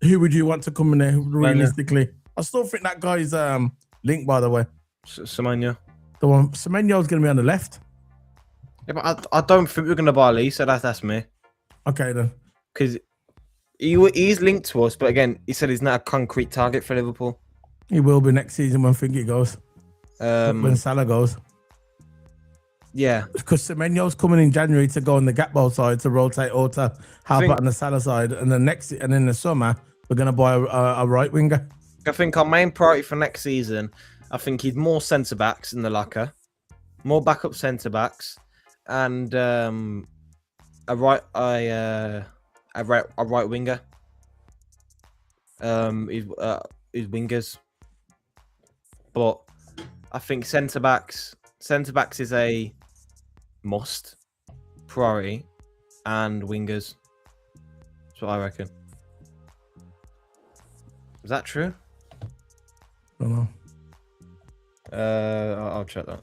Who would you want to come in there realistically? I still think that guy's linked, by the way. Semenyo. The one Semenyo's going to be on the left. Yeah, but I don't think we're going to buy Lee, so that's me. Okay, then. Because he's linked to us, but again, he said he's not a concrete target for Liverpool. He will be next season when Thingy goes. When Salah goes. Yeah. Because Semenyo's coming in January to go on the Gakpo side to rotate or to help out on the Salah side. And then in the summer, we're going to buy a right winger. I think our main priority for next season, I think he'd more centre-backs in the locker, more backup centre-backs, and a right winger. His wingers. But I think centre-backs is a must priority, and wingers. That's what I reckon. Is that true? I don't know. I'll check that.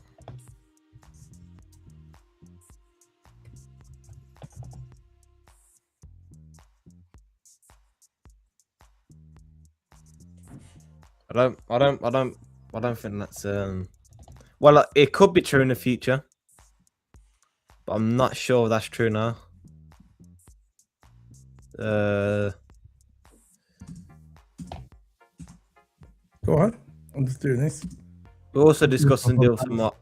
I don't think that's well, it could be true in the future, but I'm not sure if that's true now. Go on. I'm just doing this. We're also discussing deals for Mark.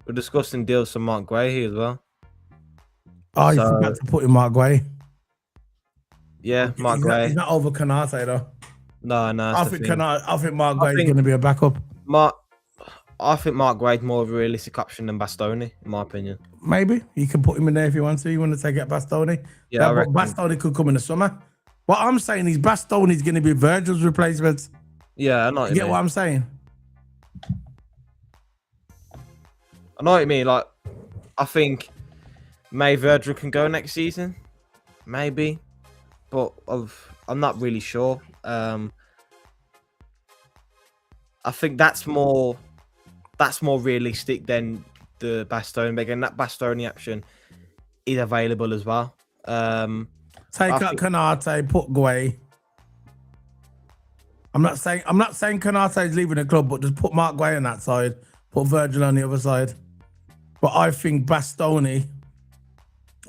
We're discussing deals for Mark Gray here as well. Oh, you forgot to put in Mark Gray. Yeah, Mark Gray. He's not over Canate though. No. I think Mark Gray is going to be a backup. I think Mark Gray's more of a realistic option than Bastoni, in my opinion. Maybe you can put him in there if you want to. You want to take out Bastoni? Yeah, but Bastoni could come in the summer. What I'm saying is Bastoni is going to be Virgil's replacement. Yeah, I know. You get what I'm saying? I know what you mean. Like, I think Virgil can go next season, maybe, but I'm not really sure. I think that's more realistic than the Bastoni. But again, that Bastoni option is available as well. Take out Canate, put Guay. I'm not saying Canate is leaving the club, but just put Mark Guay on that side, put Virgil on the other side. But I think Bastoni,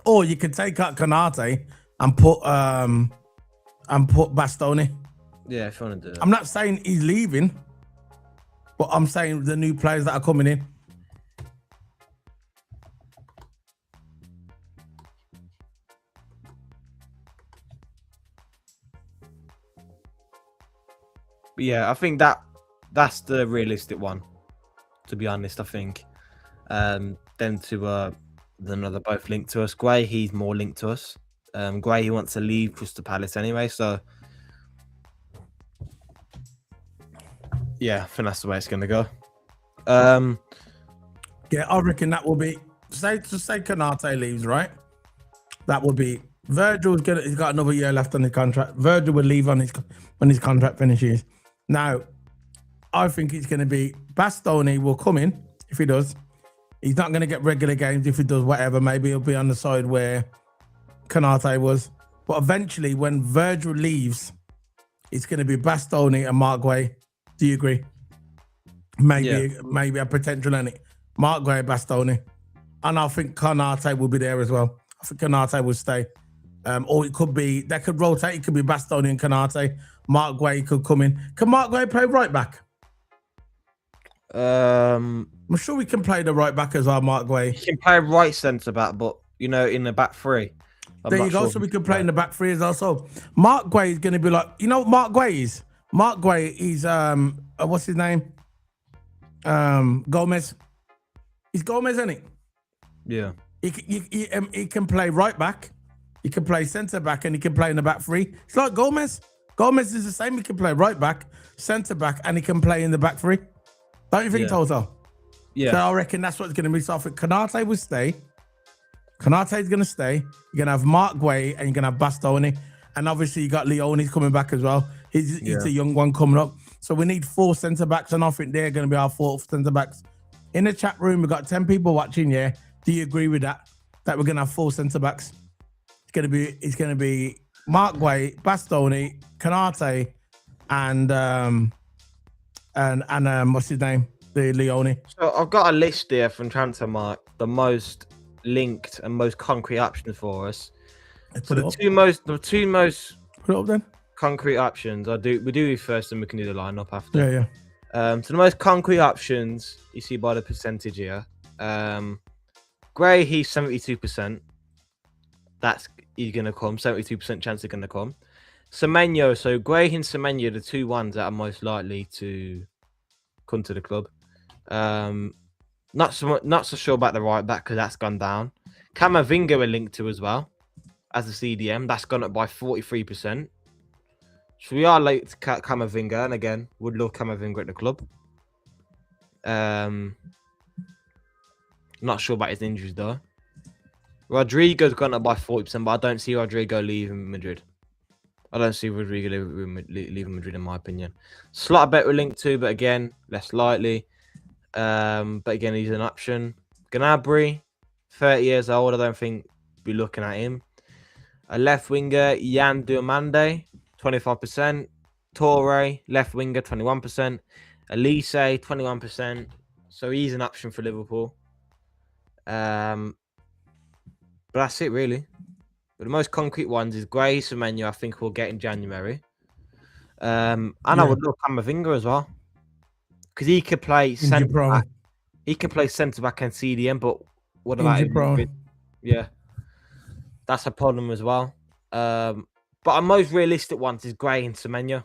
or you could take out Canate and put Bastoni. Yeah, if you want to do that. I'm not saying he's leaving, but I'm saying the new players that are coming in. But yeah, I think that's the realistic one, to be honest. I think then they're both linked to us. Gray, he's more linked to us. Gray, he wants to leave Crystal Palace anyway, so yeah, I think that's the way it's gonna go. Yeah, I reckon that will be say Canate leaves, right? That would be Virgil's he's got another year left on his contract. Virgil will leave when his contract finishes. Now, I think it's going to be Bastoni will come in if he does. He's not going to get regular games if he does whatever. Maybe he'll be on the side where Canate was. But eventually, when Virgil leaves, it's going to be Bastoni and Mark Guay. Do you agree? Maybe a potential in it. Mark Guay, Bastoni. And I think Canate will be there as well. I think Canate will stay. Or it could be, they could rotate. It could be Bastoni and Canate. Mark Guay could come in. Can Mark Guay play right back? I'm sure we can play the right back as well, Mark Guay. He can play right centre back, but in the back three. There you go. So we can play in the back three as well. So Mark Guay is going to be like, what Mark Guay is? Mark Guay is what's his name? Gomez. He's Gomez, isn't it? Yeah. He can play right back. He can play centre back, and he can play in the back three. It's like Gomez. Gomez is the same. He can play right back, centre back, and he can play in the back three. Don't you think, Toto? Yeah. So I reckon that's what it's going to be. So I think Canate will stay. Canate's going to stay. You're going to have Mark Guay, and you're going to have Bastoni. And obviously, you got Leone's coming back as well. He's a young one coming up. So we need 4 centre-backs, and I think they're going to be our 4 centre-backs. In the chat room, we've got 10 people watching, yeah? Do you agree with that? That we're going to have 4 centre-backs? It's going to be Mark Guay, Bastoni, Canate, and what's his name? The Leone. So I've got a list here from Transfermarkt, the most linked and most concrete options for us. So the two most put it up then. concrete options. We do it first, and we can do the lineup after. Yeah. So the most concrete options you see by the percentage here. Gray, he's 72%. He's gonna come. 72% chance he's gonna come. Semenyo, so Gray and Semenyo are the 2 ones that are most likely to come to the club. Not so sure about the right back because that's gone down. Camavinga are linked to as well as a CDM. That's gone up by 43%. So we are late to Camavinga, and again, would love Camavinga at the club. Not sure about his injuries though. Rodrigo's gone up by 40%, but I don't see Rodrigo leaving Madrid. I don't see Rodrigo leaving Madrid in my opinion. Slot I bet we're linked to, but again, less likely. But again, he's an option. Gnabry, 30 years old. I don't think we're looking at him. A left winger, Yan Diomande, 25%. Torre, left winger, 21%. Elise, 21%. So he's an option for Liverpool. But that's it, really. But the most concrete ones is Gray, Semenyo, I think we'll get in January. And I would look Camavinga as well. Because he could play centre back. He could play centre back and CDM, but what about him? Yeah. That's a problem as well. But our most realistic ones is Gray and Semenyo.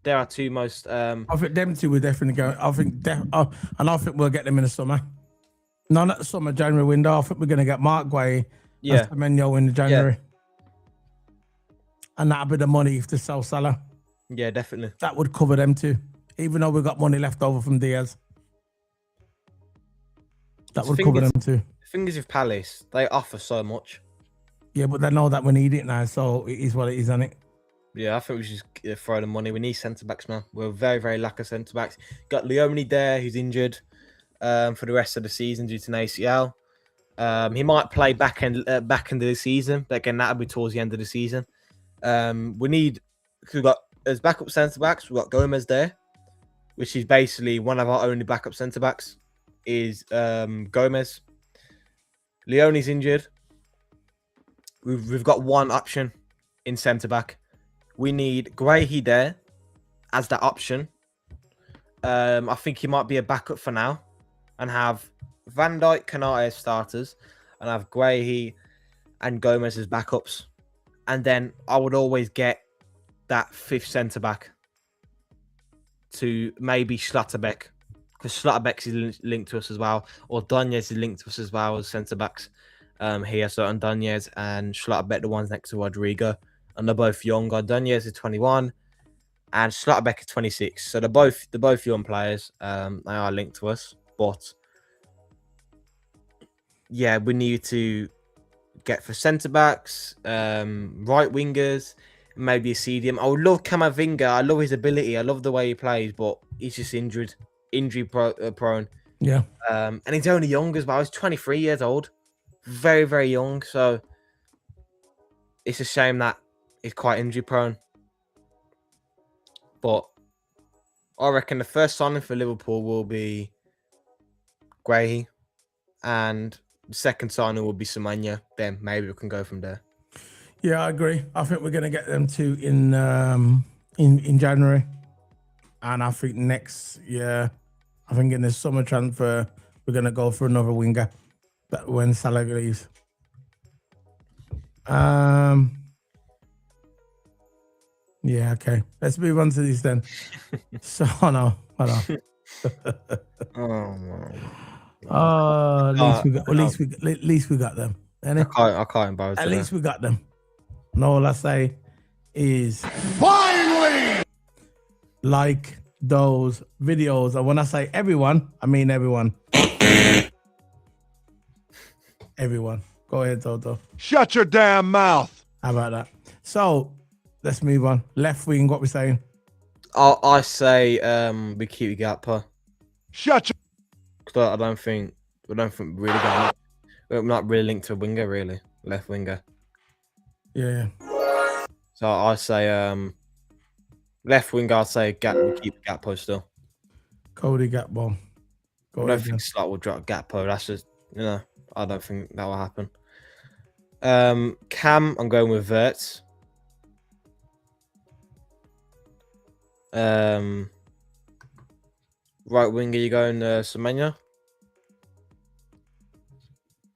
There are 2 most. I think them 2 will definitely go. I think we'll get them in the summer. No, not the summer, January window. I think we're going to get Mark Guay and Semenyo in the January. And that'll be the money to sell Salah. Yeah, definitely. That would cover them too. Even though we've got money left over from Diaz. That would cover them too. The thing is with Palace, they offer so much. Yeah, but they know that we need it now, so it is what it is, isn't it? Yeah, I think we should just throw the money. We need centre-backs now. We're very, very lack of centre-backs. Got Leone there, who's injured for the rest of the season due to an ACL. He might play back end of the season, but again, that'll be towards the end of the season. We've got as backup centre-backs, we've got Gomez there, which is basically one of our only backup centre-backs, is Gomez. Leone's injured. We've got 1 option in centre-back. We need Gray there as that option. I think he might be a backup for now and have Van Dijk, Canate as starters and have Gray and Gomez as backups. And then I would always get that 5th centre-back to maybe Schlotterbeck, because Schlotterbeck is linked to us as well, or Donetsk is linked to us as well as centre-backs here. So Donetsk and Schlotterbeck, the ones next to Rodrigo, and they're both young. Donetsk is 21 and Schlotterbeck is 26. So they're both young players. They are linked to us, but yeah, we need to get for centre-backs, right wingers, maybe a CDM. I would love Camavinga. I love his ability. I love the way he plays, but he's just injury prone. Yeah. And he's only young as well. He's 23 years old. Very, very young. So it's a shame that he's quite injury prone. But I reckon the first signing for Liverpool will be Gray, and the second signing will be Semenyo. Then maybe we can go from there. Yeah, I agree. I think we're gonna get them two in January, and I think next year, I think in the summer transfer, we're gonna go for another winger. But when Salah leaves, yeah, okay. Let's move on to this then. So, hold on. Oh man. At least we got. At least we got them. I can't embarrass At least we got them. And all I say is Finally! like those videos. And when I say everyone, I mean everyone. Everyone. Go ahead, Toto. Shut your damn mouth. How about that? So let's move on. Left wing, what we saying? I say we keep Gakpo. Shut your... Because I don't think really got. We're not really linked to a winger, really. Left winger. Yeah. So I say left winger. I'd say we keep Gakpo still. Cody Gakpo. I don't think Slot will drop Gakpo. That's just I don't think that will happen. Cam, I'm going with Wirtz. Right winger, you going Semenyo?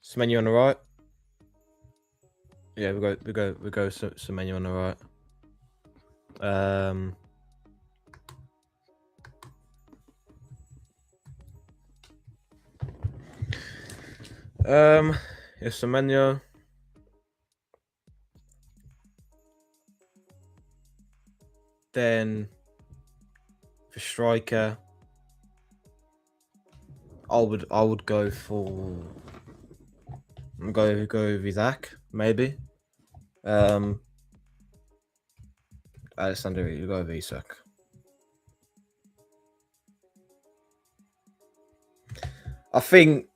Semenyo on the right. Yeah, we go Semenyo on the right. Yeah, Semenyo. Then for striker, I would go for go with Isaac, maybe. Alexander, you go with Isaac. I think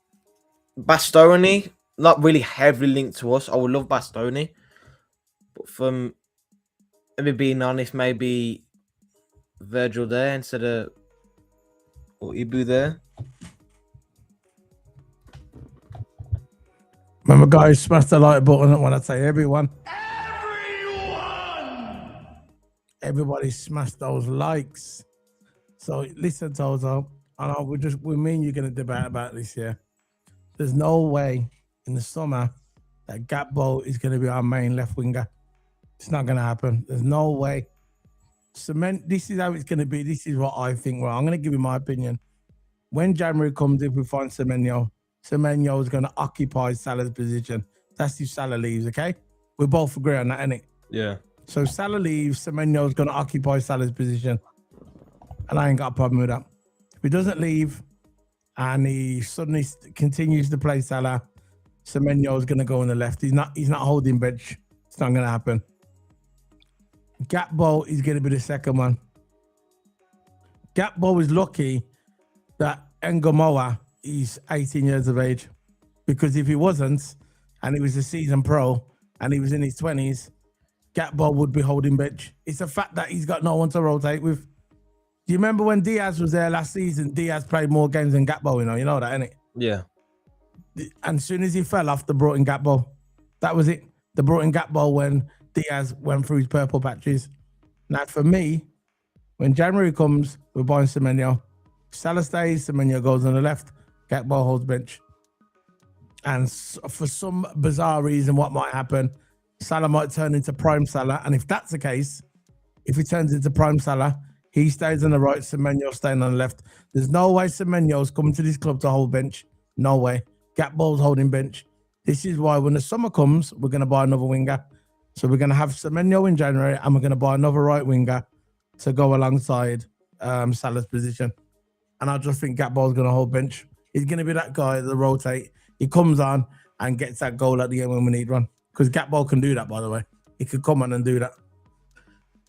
Bastoni, not really heavily linked to us. I would love Bastoni, but from maybe being honest, maybe Virgil there instead of or Ibu there. Remember, guys, smash the like button when I say everyone. Everybody smash those likes. So listen, Toto, I know we mean you're gonna debate about this here. There's no way in the summer that Gakpo is gonna be our main left winger. It's not gonna happen. There's no way. This is how it's gonna be. This is what I think. Well, I'm gonna give you my opinion. When January comes, if we find Semenyo is gonna occupy Salah's position. That's if Salah leaves, okay? We both agree on that, innit? Yeah. So Salah leaves, Semenyo is gonna occupy Salah's position. And I ain't got a problem with that. If he doesn't leave and he suddenly continues to play Salah, Semenyo is gonna go on the left. He's not holding bench. It's not gonna happen. Gakpo is going to be the second one. Gakpo is lucky that Ngomoa is 18 years of age, because if he wasn't, and he was a seasoned pro, and he was in his 20s, Gakpo would be holding bench. It's a fact that he's got no one to rotate with. Do you remember when Diaz was there last season? Diaz played more games than Gakpo, you know that, innit? Yeah. And as soon as he fell off, they brought in Gakpo. That was it. They brought in Gakpo when Diaz went through his purple patches. Now, for me, when January comes, we're buying Semenyo. Salah stays, Semenyo goes on the left, Gakpo holds bench. And for some bizarre reason, what might happen, Salah might turn into prime Salah. And if that's the case, if he turns into prime Salah, he stays on the right, Semenyo staying on the left. There's no way Semenyo's coming to this club to hold bench. No way. Gakpo's holding bench. This is why when the summer comes, we're going to buy another winger. So we're going to have Semenyo in January, and we're going to buy another right winger to go alongside Salah's position. And I just think Gakpo's going to hold bench. He's going to be that guy that rotate. He comes on and gets that goal at the end when we need one. Because Gakpo can do that, by the way. He could come on and do that.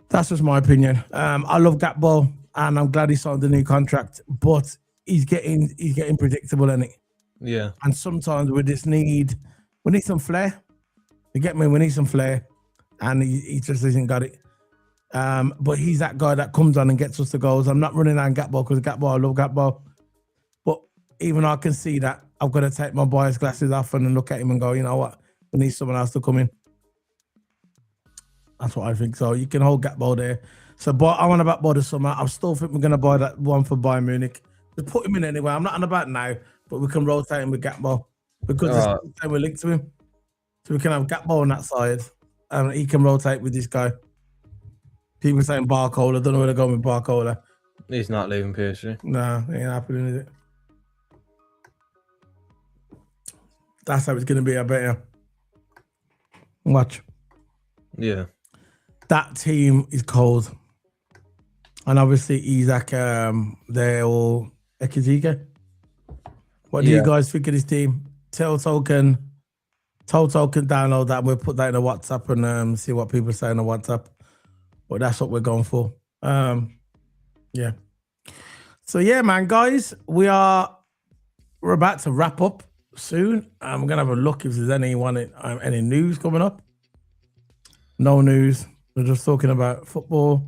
That's just my opinion. I love Gakpo, and I'm glad he signed a new contract. But he's getting predictable, isn't he? Yeah. And sometimes we need some flair. You get me? We need some flair. And he just hasn't got it. But he's that guy that comes on and gets us the goals. I'm not running on Gakpo because Gakpo, I love Gakpo. But even I can see that I've got to take my bias glasses off and look at him and go, you know what? We need someone else to come in. That's what I think. So you can hold Gakpo there. So, but I want to back the summer. I still think we're going to buy that one for Bayern Munich. Just put him in anyway. I'm not on about now, but we can rotate him with Gakpo because we're linked to him. So we can have Gakpo on that side, and he can rotate with this guy. People saying Barcola. Don't know where they're going with Barcola. He's not leaving PSG. No, it ain't happening, is it? That's how it's going to be, I bet you. Watch. Yeah. That team is cold. And obviously, Isaac, they're all Ekitike. What do you guys think of this team? TOTO can download that. We'll put that in the WhatsApp and see what people say in the WhatsApp. But that's what we're going for. Yeah. So yeah, man, guys, we're about to wrap up soon. I'm gonna have a look if there's any news coming up. No news. We're just talking about football.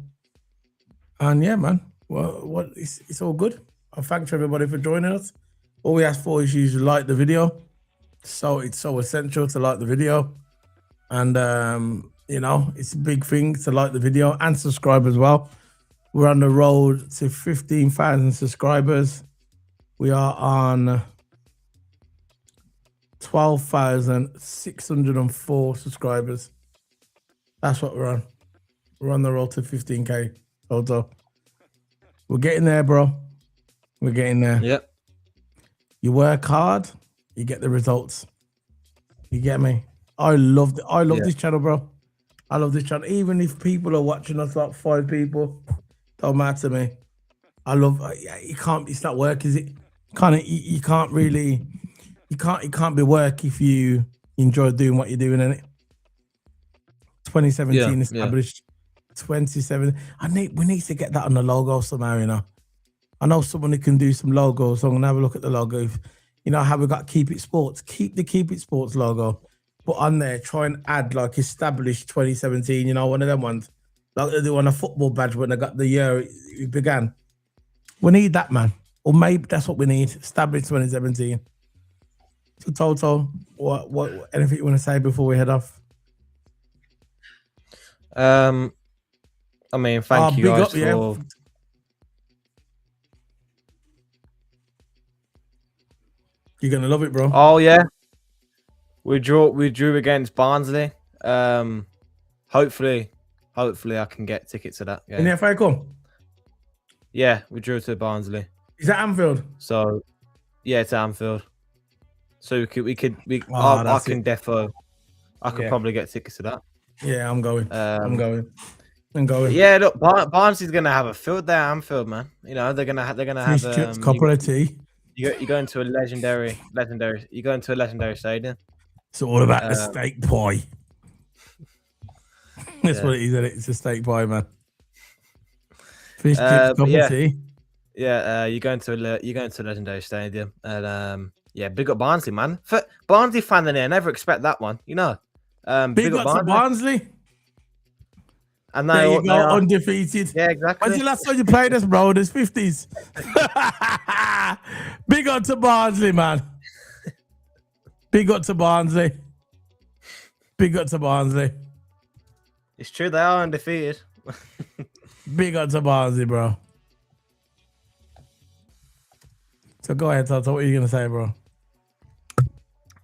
And yeah, man, well, it's all good. I thank everybody for joining us. All we ask for is you to like the video. So it's so essential to like the video. And it's a big thing to like the video and subscribe as well. We're on the road to 15,000 subscribers. We are on 12,604 subscribers. That's what we're on. We're on the road to 15K. Toto. We're getting there, bro. We're getting there. Yep. You work hard, you get the results. You get me? I love this channel, bro. I love this channel. Even if people are watching us, like 5 people, don't matter to me. I love. It's not work, is it? You can't be work if you enjoy doing what you're doing, innit? 2017 established. 27. We need to get that on the logo somehow, you know. I know someone who can do some logos, so I'm gonna have a look at the logo. You know how we got Keep It Sports. Keep the Keep It Sports logo. Put on there, try and add like established 2017, you know, one of them ones. Like they do on a football badge when they got the year it began. We need that, man. Or maybe that's what we need. Established 2017. So Toto, what anything you want to say before we head off? I mean, thank you guys for. You're gonna love it, bro. Oh yeah, we drew against Barnsley. Hopefully I can get tickets to that. In the FA Cup? Yeah, we drew to Barnsley. Is that Anfield? So yeah, it's Anfield. So I could probably get tickets to that. Yeah, I'm going. I'm going. Yeah, look, Barnsley's gonna have a field there, Anfield, man. You know they're gonna have couple of tea. You're going to a legendary. You're going to a legendary stadium. It's all about the steak pie. That's what it is, isn't it? It's a steak pie, man. Fish chips, cup of tea. Yeah, you're going to a legendary stadium, and big up Barnsley, man. For Barnsley fan in there, never expect that one, you know. Big up to Barnsley. And there you go, undefeated. Yeah, exactly. When's the last time you played us, bro? There's 50s. Big up to Barnsley, man. Big up to Barnsley. Big up to Barnsley. It's true, they are undefeated. Big up to Barnsley, bro. So go ahead, Toto. What are you going to say, bro?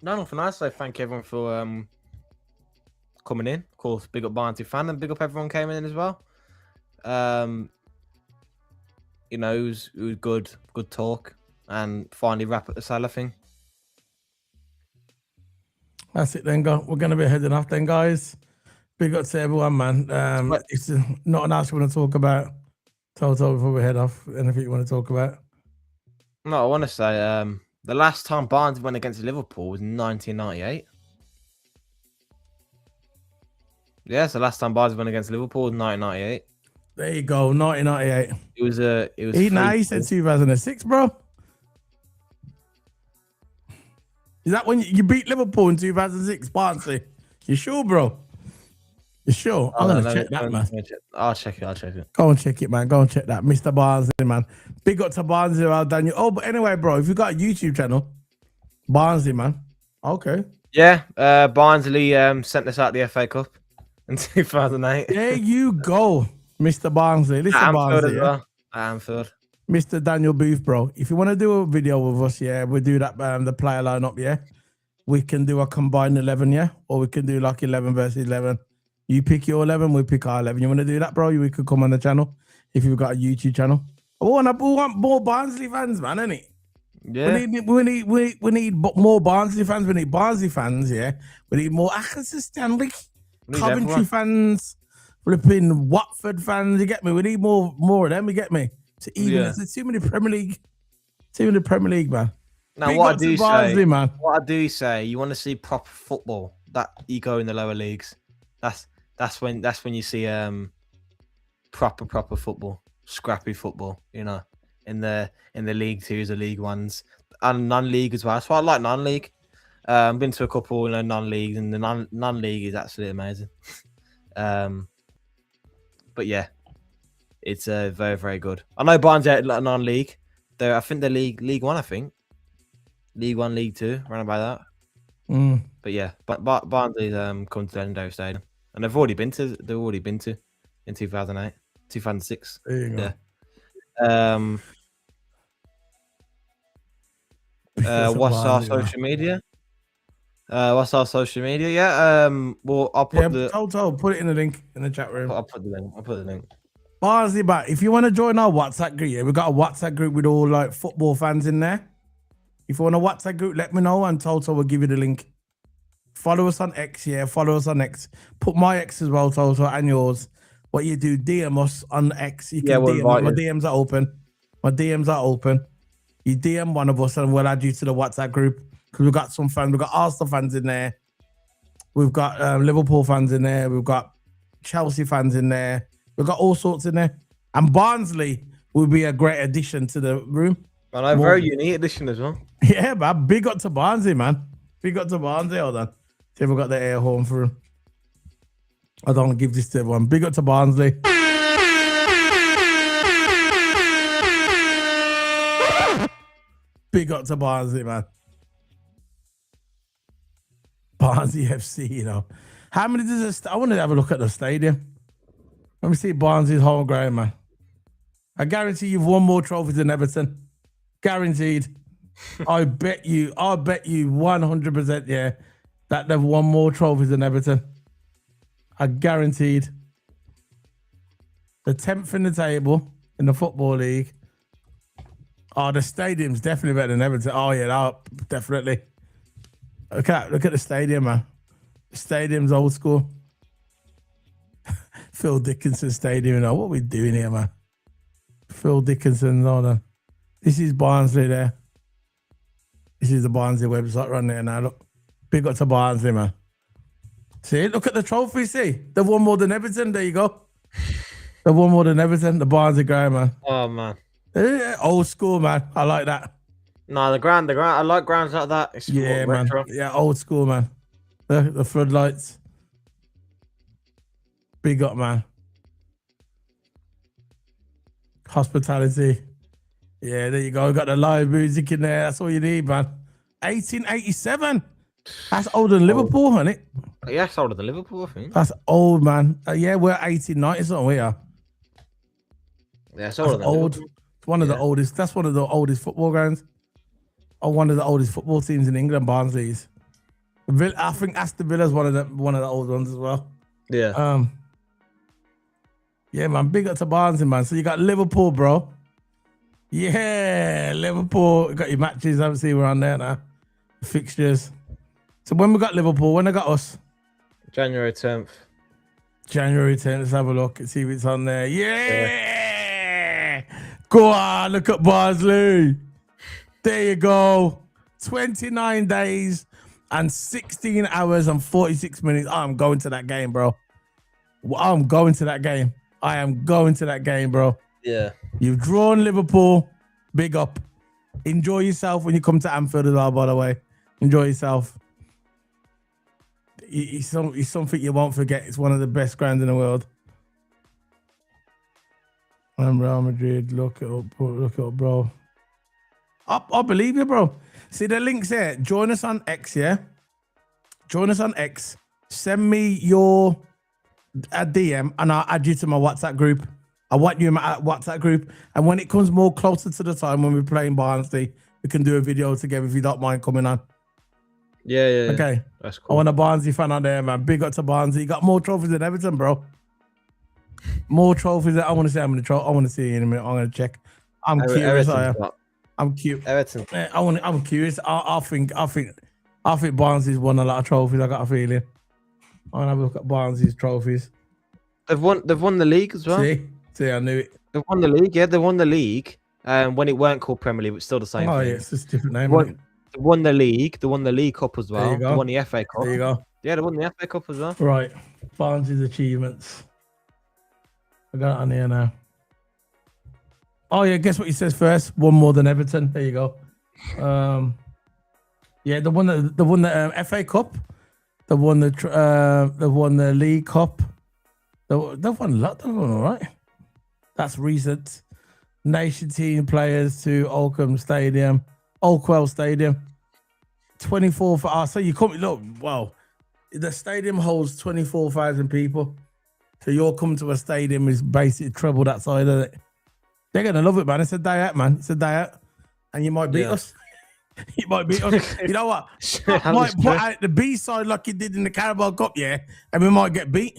No, nothing else. So thank everyone for coming in. Of course, big up Barnsley fan and big up everyone came in as well. It was good talk and finally wrap up the Salah thing. That's it then, we're going to be heading off then, guys. Big up to everyone, man. It's not else you want to talk about, Toto, before we head off. Anything you want to talk about? No, I want to say the last time Barnes went against Liverpool was 1998. Yes, the last time Barnes went against Liverpool was 1998. There you go, 1998. It was. He said 2006, bro. Is that when you beat Liverpool in 2006, Barnsley? You sure, bro? You sure? I'm going to check that, man. I'll check it. Go and check it, man. Go and check that. Mr. Barnsley, man. Big up to Barnsley, Daniel. Oh, but anyway, bro, if you got a YouTube channel, Barnsley, man. Okay. Yeah, Barnsley sent us out the FA Cup. in 2008. There you go, Mr. Barnsley. Listen, At Anfield Barnsley, as yeah? well. At Anfield. Mr. Daniel Booth, bro. If you want to do a video with us, yeah, we'll do that. The player lineup, yeah. We can do a combined 11, yeah, or we can do like 11 versus 11. You pick your 11, we pick our 11. You want to do that, bro? We could come on the channel if you've got a YouTube channel. We want more Barnsley fans, man, innit? Yeah. We need more Barnsley fans. We need Barnsley fans, yeah. We need more Access Stanley, We need Coventry everyone. fans, flipping Watford fans. You get me? We need more of them. You get me? To even Yeah. there's too many Premier League, man. Now, Big what I up to do Barnsley, say, man. you want to see proper football that you go in the lower leagues. That's when you see proper football, scrappy football. You know, in the League Twos, the League Ones, and non-league as well. So I like non-league. Been to a couple, non-leagues, and the non-league is absolutely amazing. But yeah, it's very, very good. I know Barnes out non-league. I think they're League One. I think League One, League Two, around about that. But yeah, Barnsley's come to Legendary Stadium, and they've already been to in 2008, 2006. There you go. Yeah. What's our social media? What's our social media? Yeah. Well, I'll put TOTO, put it in the link in the chat room. I'll put the link. Barnsley, but if you want to join our WhatsApp group, yeah, we've got a WhatsApp group with all like football fans in there. If you want a WhatsApp group, let me know and TOTO will give you the link. Follow us on X, yeah. Follow us on X. Put my X as well, TOTO, and yours. What you do, DM us on X. You can DM us. My DMs are open. My DMs are open. You DM one of us and we'll add you to the WhatsApp group because we've got some fans. We've got Arsenal fans in there. We've got Liverpool fans in there. We've got Chelsea fans in there. We've got all sorts in there. And Barnsley will be a great addition to the room. And a very unique addition as well. Yeah, man. Big up to Barnsley, man. Big up to Barnsley. Hold on. See if we got the air horn for him. I don't give this to everyone. Big up to Barnsley. Big up to Barnsley, man. Barnsley FC, you know. How many does this? I want to have a look at the stadium. Let me see Barnsley's home ground, man. I guarantee you've won more trophies than Everton. Guaranteed. I bet you 100%, yeah, that they've won more trophies than Everton. I guaranteed. The 10th in the table in the Football League. Oh, the stadium's definitely better than Everton. Oh, yeah, definitely. Look at the stadium, man. The stadium's old school. Phil Dickinson Stadium. You know, what are we doing here, man? Phil Dickinson, hold on. This is Barnsley there. This is the Barnsley website right there now. Look. Big up to Barnsley, man. See, look at the trophy, see? They've won more than Everton. There you go. They've won more than Everton. The Barnsley ground, man. Oh, man. Yeah, old school, man. I like that. No, the ground. I like grounds like that. It's Yeah, man. retro. Yeah, old school, man. The floodlights. Big up, man. Hospitality. Yeah, there you go. Got the live music in there. That's all you need, man. 1887. That's older than Liverpool, isn't it? Yeah, it's older than Liverpool, I think. That's old, man. Yeah, we're 1890 something. We are. Yeah, it's older than old. Liverpool. It's one of the oldest. That's one of the oldest football grounds. Or one of the oldest football teams in England, Barnsley's. I think Aston Villa's one of the old ones as well. Yeah. Yeah, man. Big up to Barnsley, man. So you got Liverpool, bro. Yeah, Liverpool. You got your matches. Obviously, we're on there now. Fixtures. So when we got Liverpool, when they got us? January 10th. January 10th. Let's have a look and see if it's on there. Yeah. Go on. Look at Barnsley. There you go. 29 days and 16 hours and 46 minutes. I'm going to that game, bro. I'm going to that game. I am going to that game, bro. Yeah. You've drawn Liverpool. Big up. Enjoy yourself when you come to Anfield as well, by the way. Enjoy yourself. It's something you won't forget. It's one of the best grounds in the world. I'm Real Madrid. Look it up, bro. I believe you, bro. See the links there. Join us on X, yeah? Join us on X. Send me your a DM and I'll add you to my WhatsApp group. I want you in my WhatsApp group. And when it comes more closer to the time when we're playing Barnsley, we can do a video together if you don't mind coming on. Yeah. Okay. That's I cool. want a Barnsley fan on there, man. Big up to Barnsley. You got more trophies than Everton, bro. More trophies. I want to see how many trophies. I want to see in a minute. I'm going to check. I'm curious. I'm cute. Everton. I'm curious. I think Barnsley's won a lot of trophies. I got a feeling. I'm gonna have a look at Barnsley's trophies. They've won the league as well. See, I knew it. They've won the league. Yeah, they won the league. When it weren't called Premier League, it's still the same thing. Yeah, it's just a different name. They won the league. They won the League Cup as well. They won the FA Cup. There you go. Yeah, they won the FA Cup as well. Right. Barnsley's achievements. I got it on here now. Oh yeah, guess what he says first? One more than Everton. There you go. Yeah, they won the FA Cup. They won the League Cup. They've won a lot. They've won all right. That's recent. Nation team players to Oakwell Stadium. 24 for so you come look. Wow, the stadium holds 24,000 people. So you're coming to a stadium is basically treble that side of it. They're gonna love it, man. It's a day out, man. It's a day out, and you might beat us. You might beat us. You know what? Might put out the B side like you did in the Carabao Cup, yeah, and we might get beat.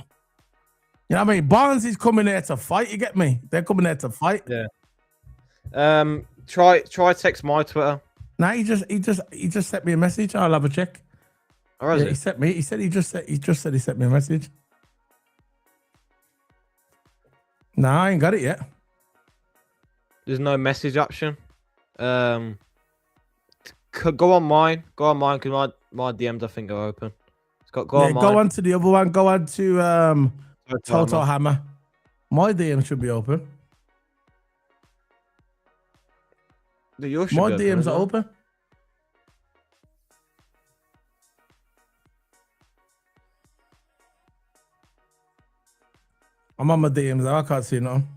You know what I mean? Barnes is coming there to fight. You get me? They're coming there to fight. Yeah. Try text my Twitter. No, he just sent me a message. I'll have a check. Or is Yeah, it? he sent me. He said he sent me a message. No, I ain't got it yet. There's no message option. Go on mine. Because my DMs I think are open. Go on mine. Go on to the other one. Go on to TOTO Hammer. My DM should be open. My DMs are open. I'm on my DMs. I can't see nothing.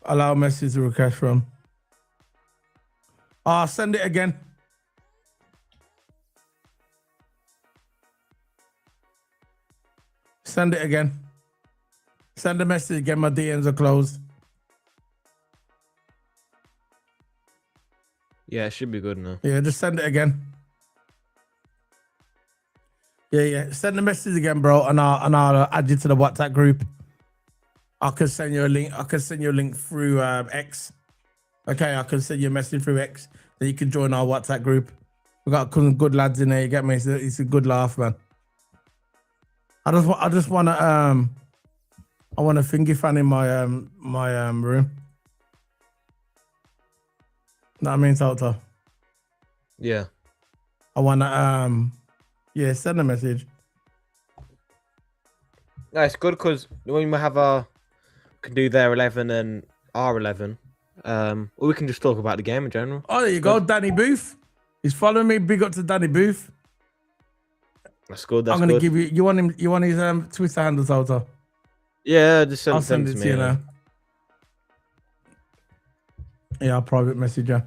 Allow message to request from. Send it again. Send it again. Send a message again. My DMs are closed. Yeah, it should be good now. Yeah, just send it again. Yeah. Send the message again, bro, and I'll add you to the WhatsApp group. I can send you a link. Through X. Okay, I can send you a message through X. Then you can join our WhatsApp group. We got some good lads in there. You get me? It's a good laugh, man. I just want to I want a fingy fan in my room. Know what I mean, Toto? Yeah. I want to send a message. No, it's good because when we have can do their 11 and our 11, or we can just talk about the game in general. Oh, there you go, Danny Booth. He's following me. Big up to Danny Booth. That's good. I'm gonna give you. You want his Twitter handle, Toto? Yeah, just I'll send it to you now. Yeah, I'll private message you.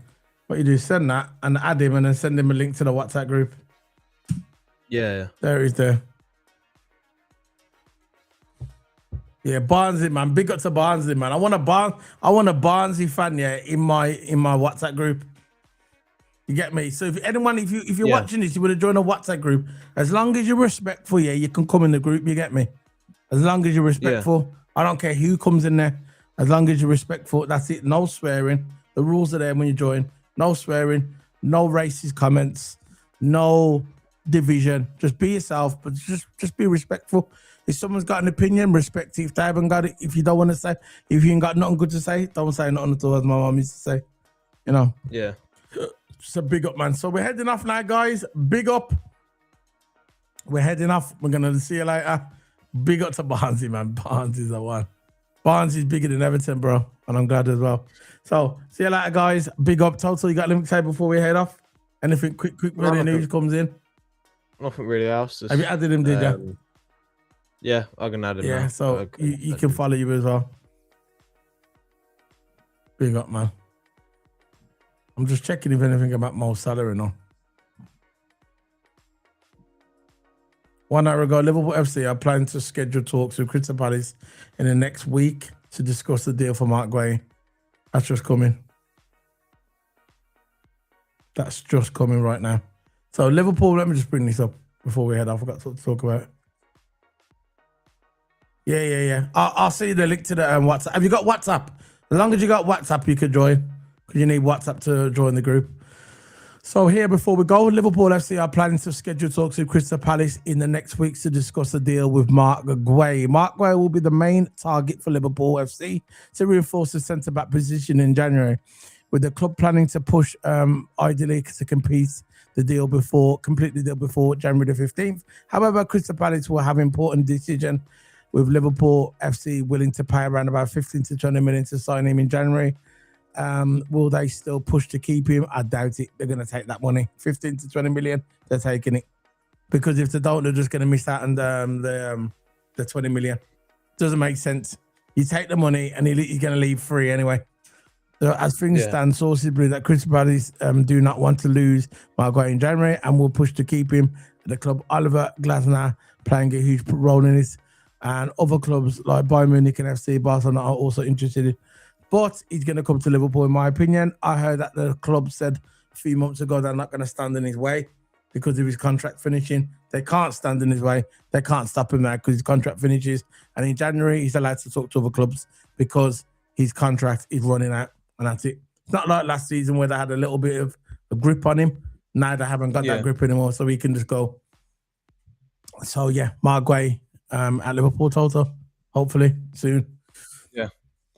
What you do, send that and add him and then send him a link to the WhatsApp group. Yeah. There he's there. Yeah, Barnsley, man. Big up to Barnsley, man. I want a Barnsley fan, yeah, in my WhatsApp group. You get me? So if you're watching this, you want to join a WhatsApp group, as long as you're respectful, yeah, you can come in the group, you get me? As long as you're respectful. I don't care who comes in there. As long as you're respectful, that's it. No swearing. The rules are there when you join. No swearing, no racist comments, no division. Just be yourself, but just be respectful. If someone's got an opinion, respect it. If they haven't got it, if you don't want to say, if you ain't got nothing good to say, don't say nothing at all, as my mom used to say. You know? Yeah. So big up, man. So we're heading off now, guys. Big up. We're heading off. We're going to see you later. Big up to Barnsley, man. Barnsley's the one. Barnsley's bigger than Everton, bro. And I'm glad as well. So see you later, guys. Big up. Total, you got anything to say before we head off? Anything quick really news comes in? Nothing really else. Just, have you added him, did you? Yeah, I can add him. Yeah, now. so you can follow you as well. Big up, man. I'm just checking if anything about Mo Salah or not. 1 hour ago, Liverpool FC are planning to schedule talks with Crystal Palace in the next week to discuss the deal for Mark Guay. That's just coming. That's just coming right now. So Liverpool, let me just bring this up before we head off. I forgot to talk about it. Yeah. I'll see the link to the WhatsApp. Have you got WhatsApp? As long as you got WhatsApp, you could join, because you need WhatsApp to join the group. So here, before we go, Liverpool FC are planning to schedule talks with Crystal Palace in the next weeks to discuss a deal with Mark Guay. Mark Guay will be the main target for Liverpool FC to reinforce the centre-back position in January, with the club planning to push ideally to complete the deal before January the 15th. However, Crystal Palace will have important decision, with Liverpool FC willing to pay around about 15 to 20 million to sign him in January. Will they still push to keep him? I doubt it. They're going to take that money. 15 to 20 million, they're taking it. Because if they don't, they're just going to miss out on the 20 million. Doesn't make sense. You take the money and he's going to leave free anyway. So as things stand, sources believe that Crystal Palace do not want to lose Margot in January and will push to keep him at the club. Oliver Glasner playing a huge role in this. And other clubs like Bayern Munich and FC Barcelona are also interested. But he's going to come to Liverpool, in my opinion. I heard that the club said a few months ago they're not going to stand in his way because of his contract finishing. They can't stand in his way. They can't stop him now because his contract finishes. And in January, he's allowed to talk to other clubs because his contract is running out. And that's it. It's not like last season where they had a little bit of a grip on him. Now they haven't got that grip anymore, so he can just go. So, yeah, Mark Guay at Liverpool, Toto, hopefully, soon.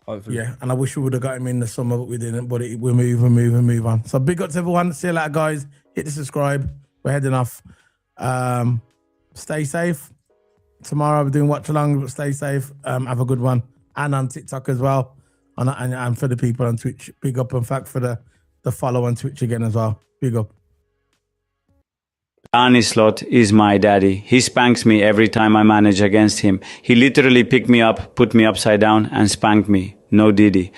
Hopefully. Yeah, and I wish we would have got him in the summer, but we didn't. But we'll move on. So big up to everyone. See you later, guys. Hit the subscribe. We're heading off. Stay safe. Tomorrow we're doing watch along, but stay safe. Have a good one. And on TikTok as well. And for the people on Twitch, big up. In fact, for the follow on Twitch again as well. Big up. Arne Slot is my daddy. He spanks me every time I manage against him. He literally picked me up, put me upside down, and spanked me. No Diddy.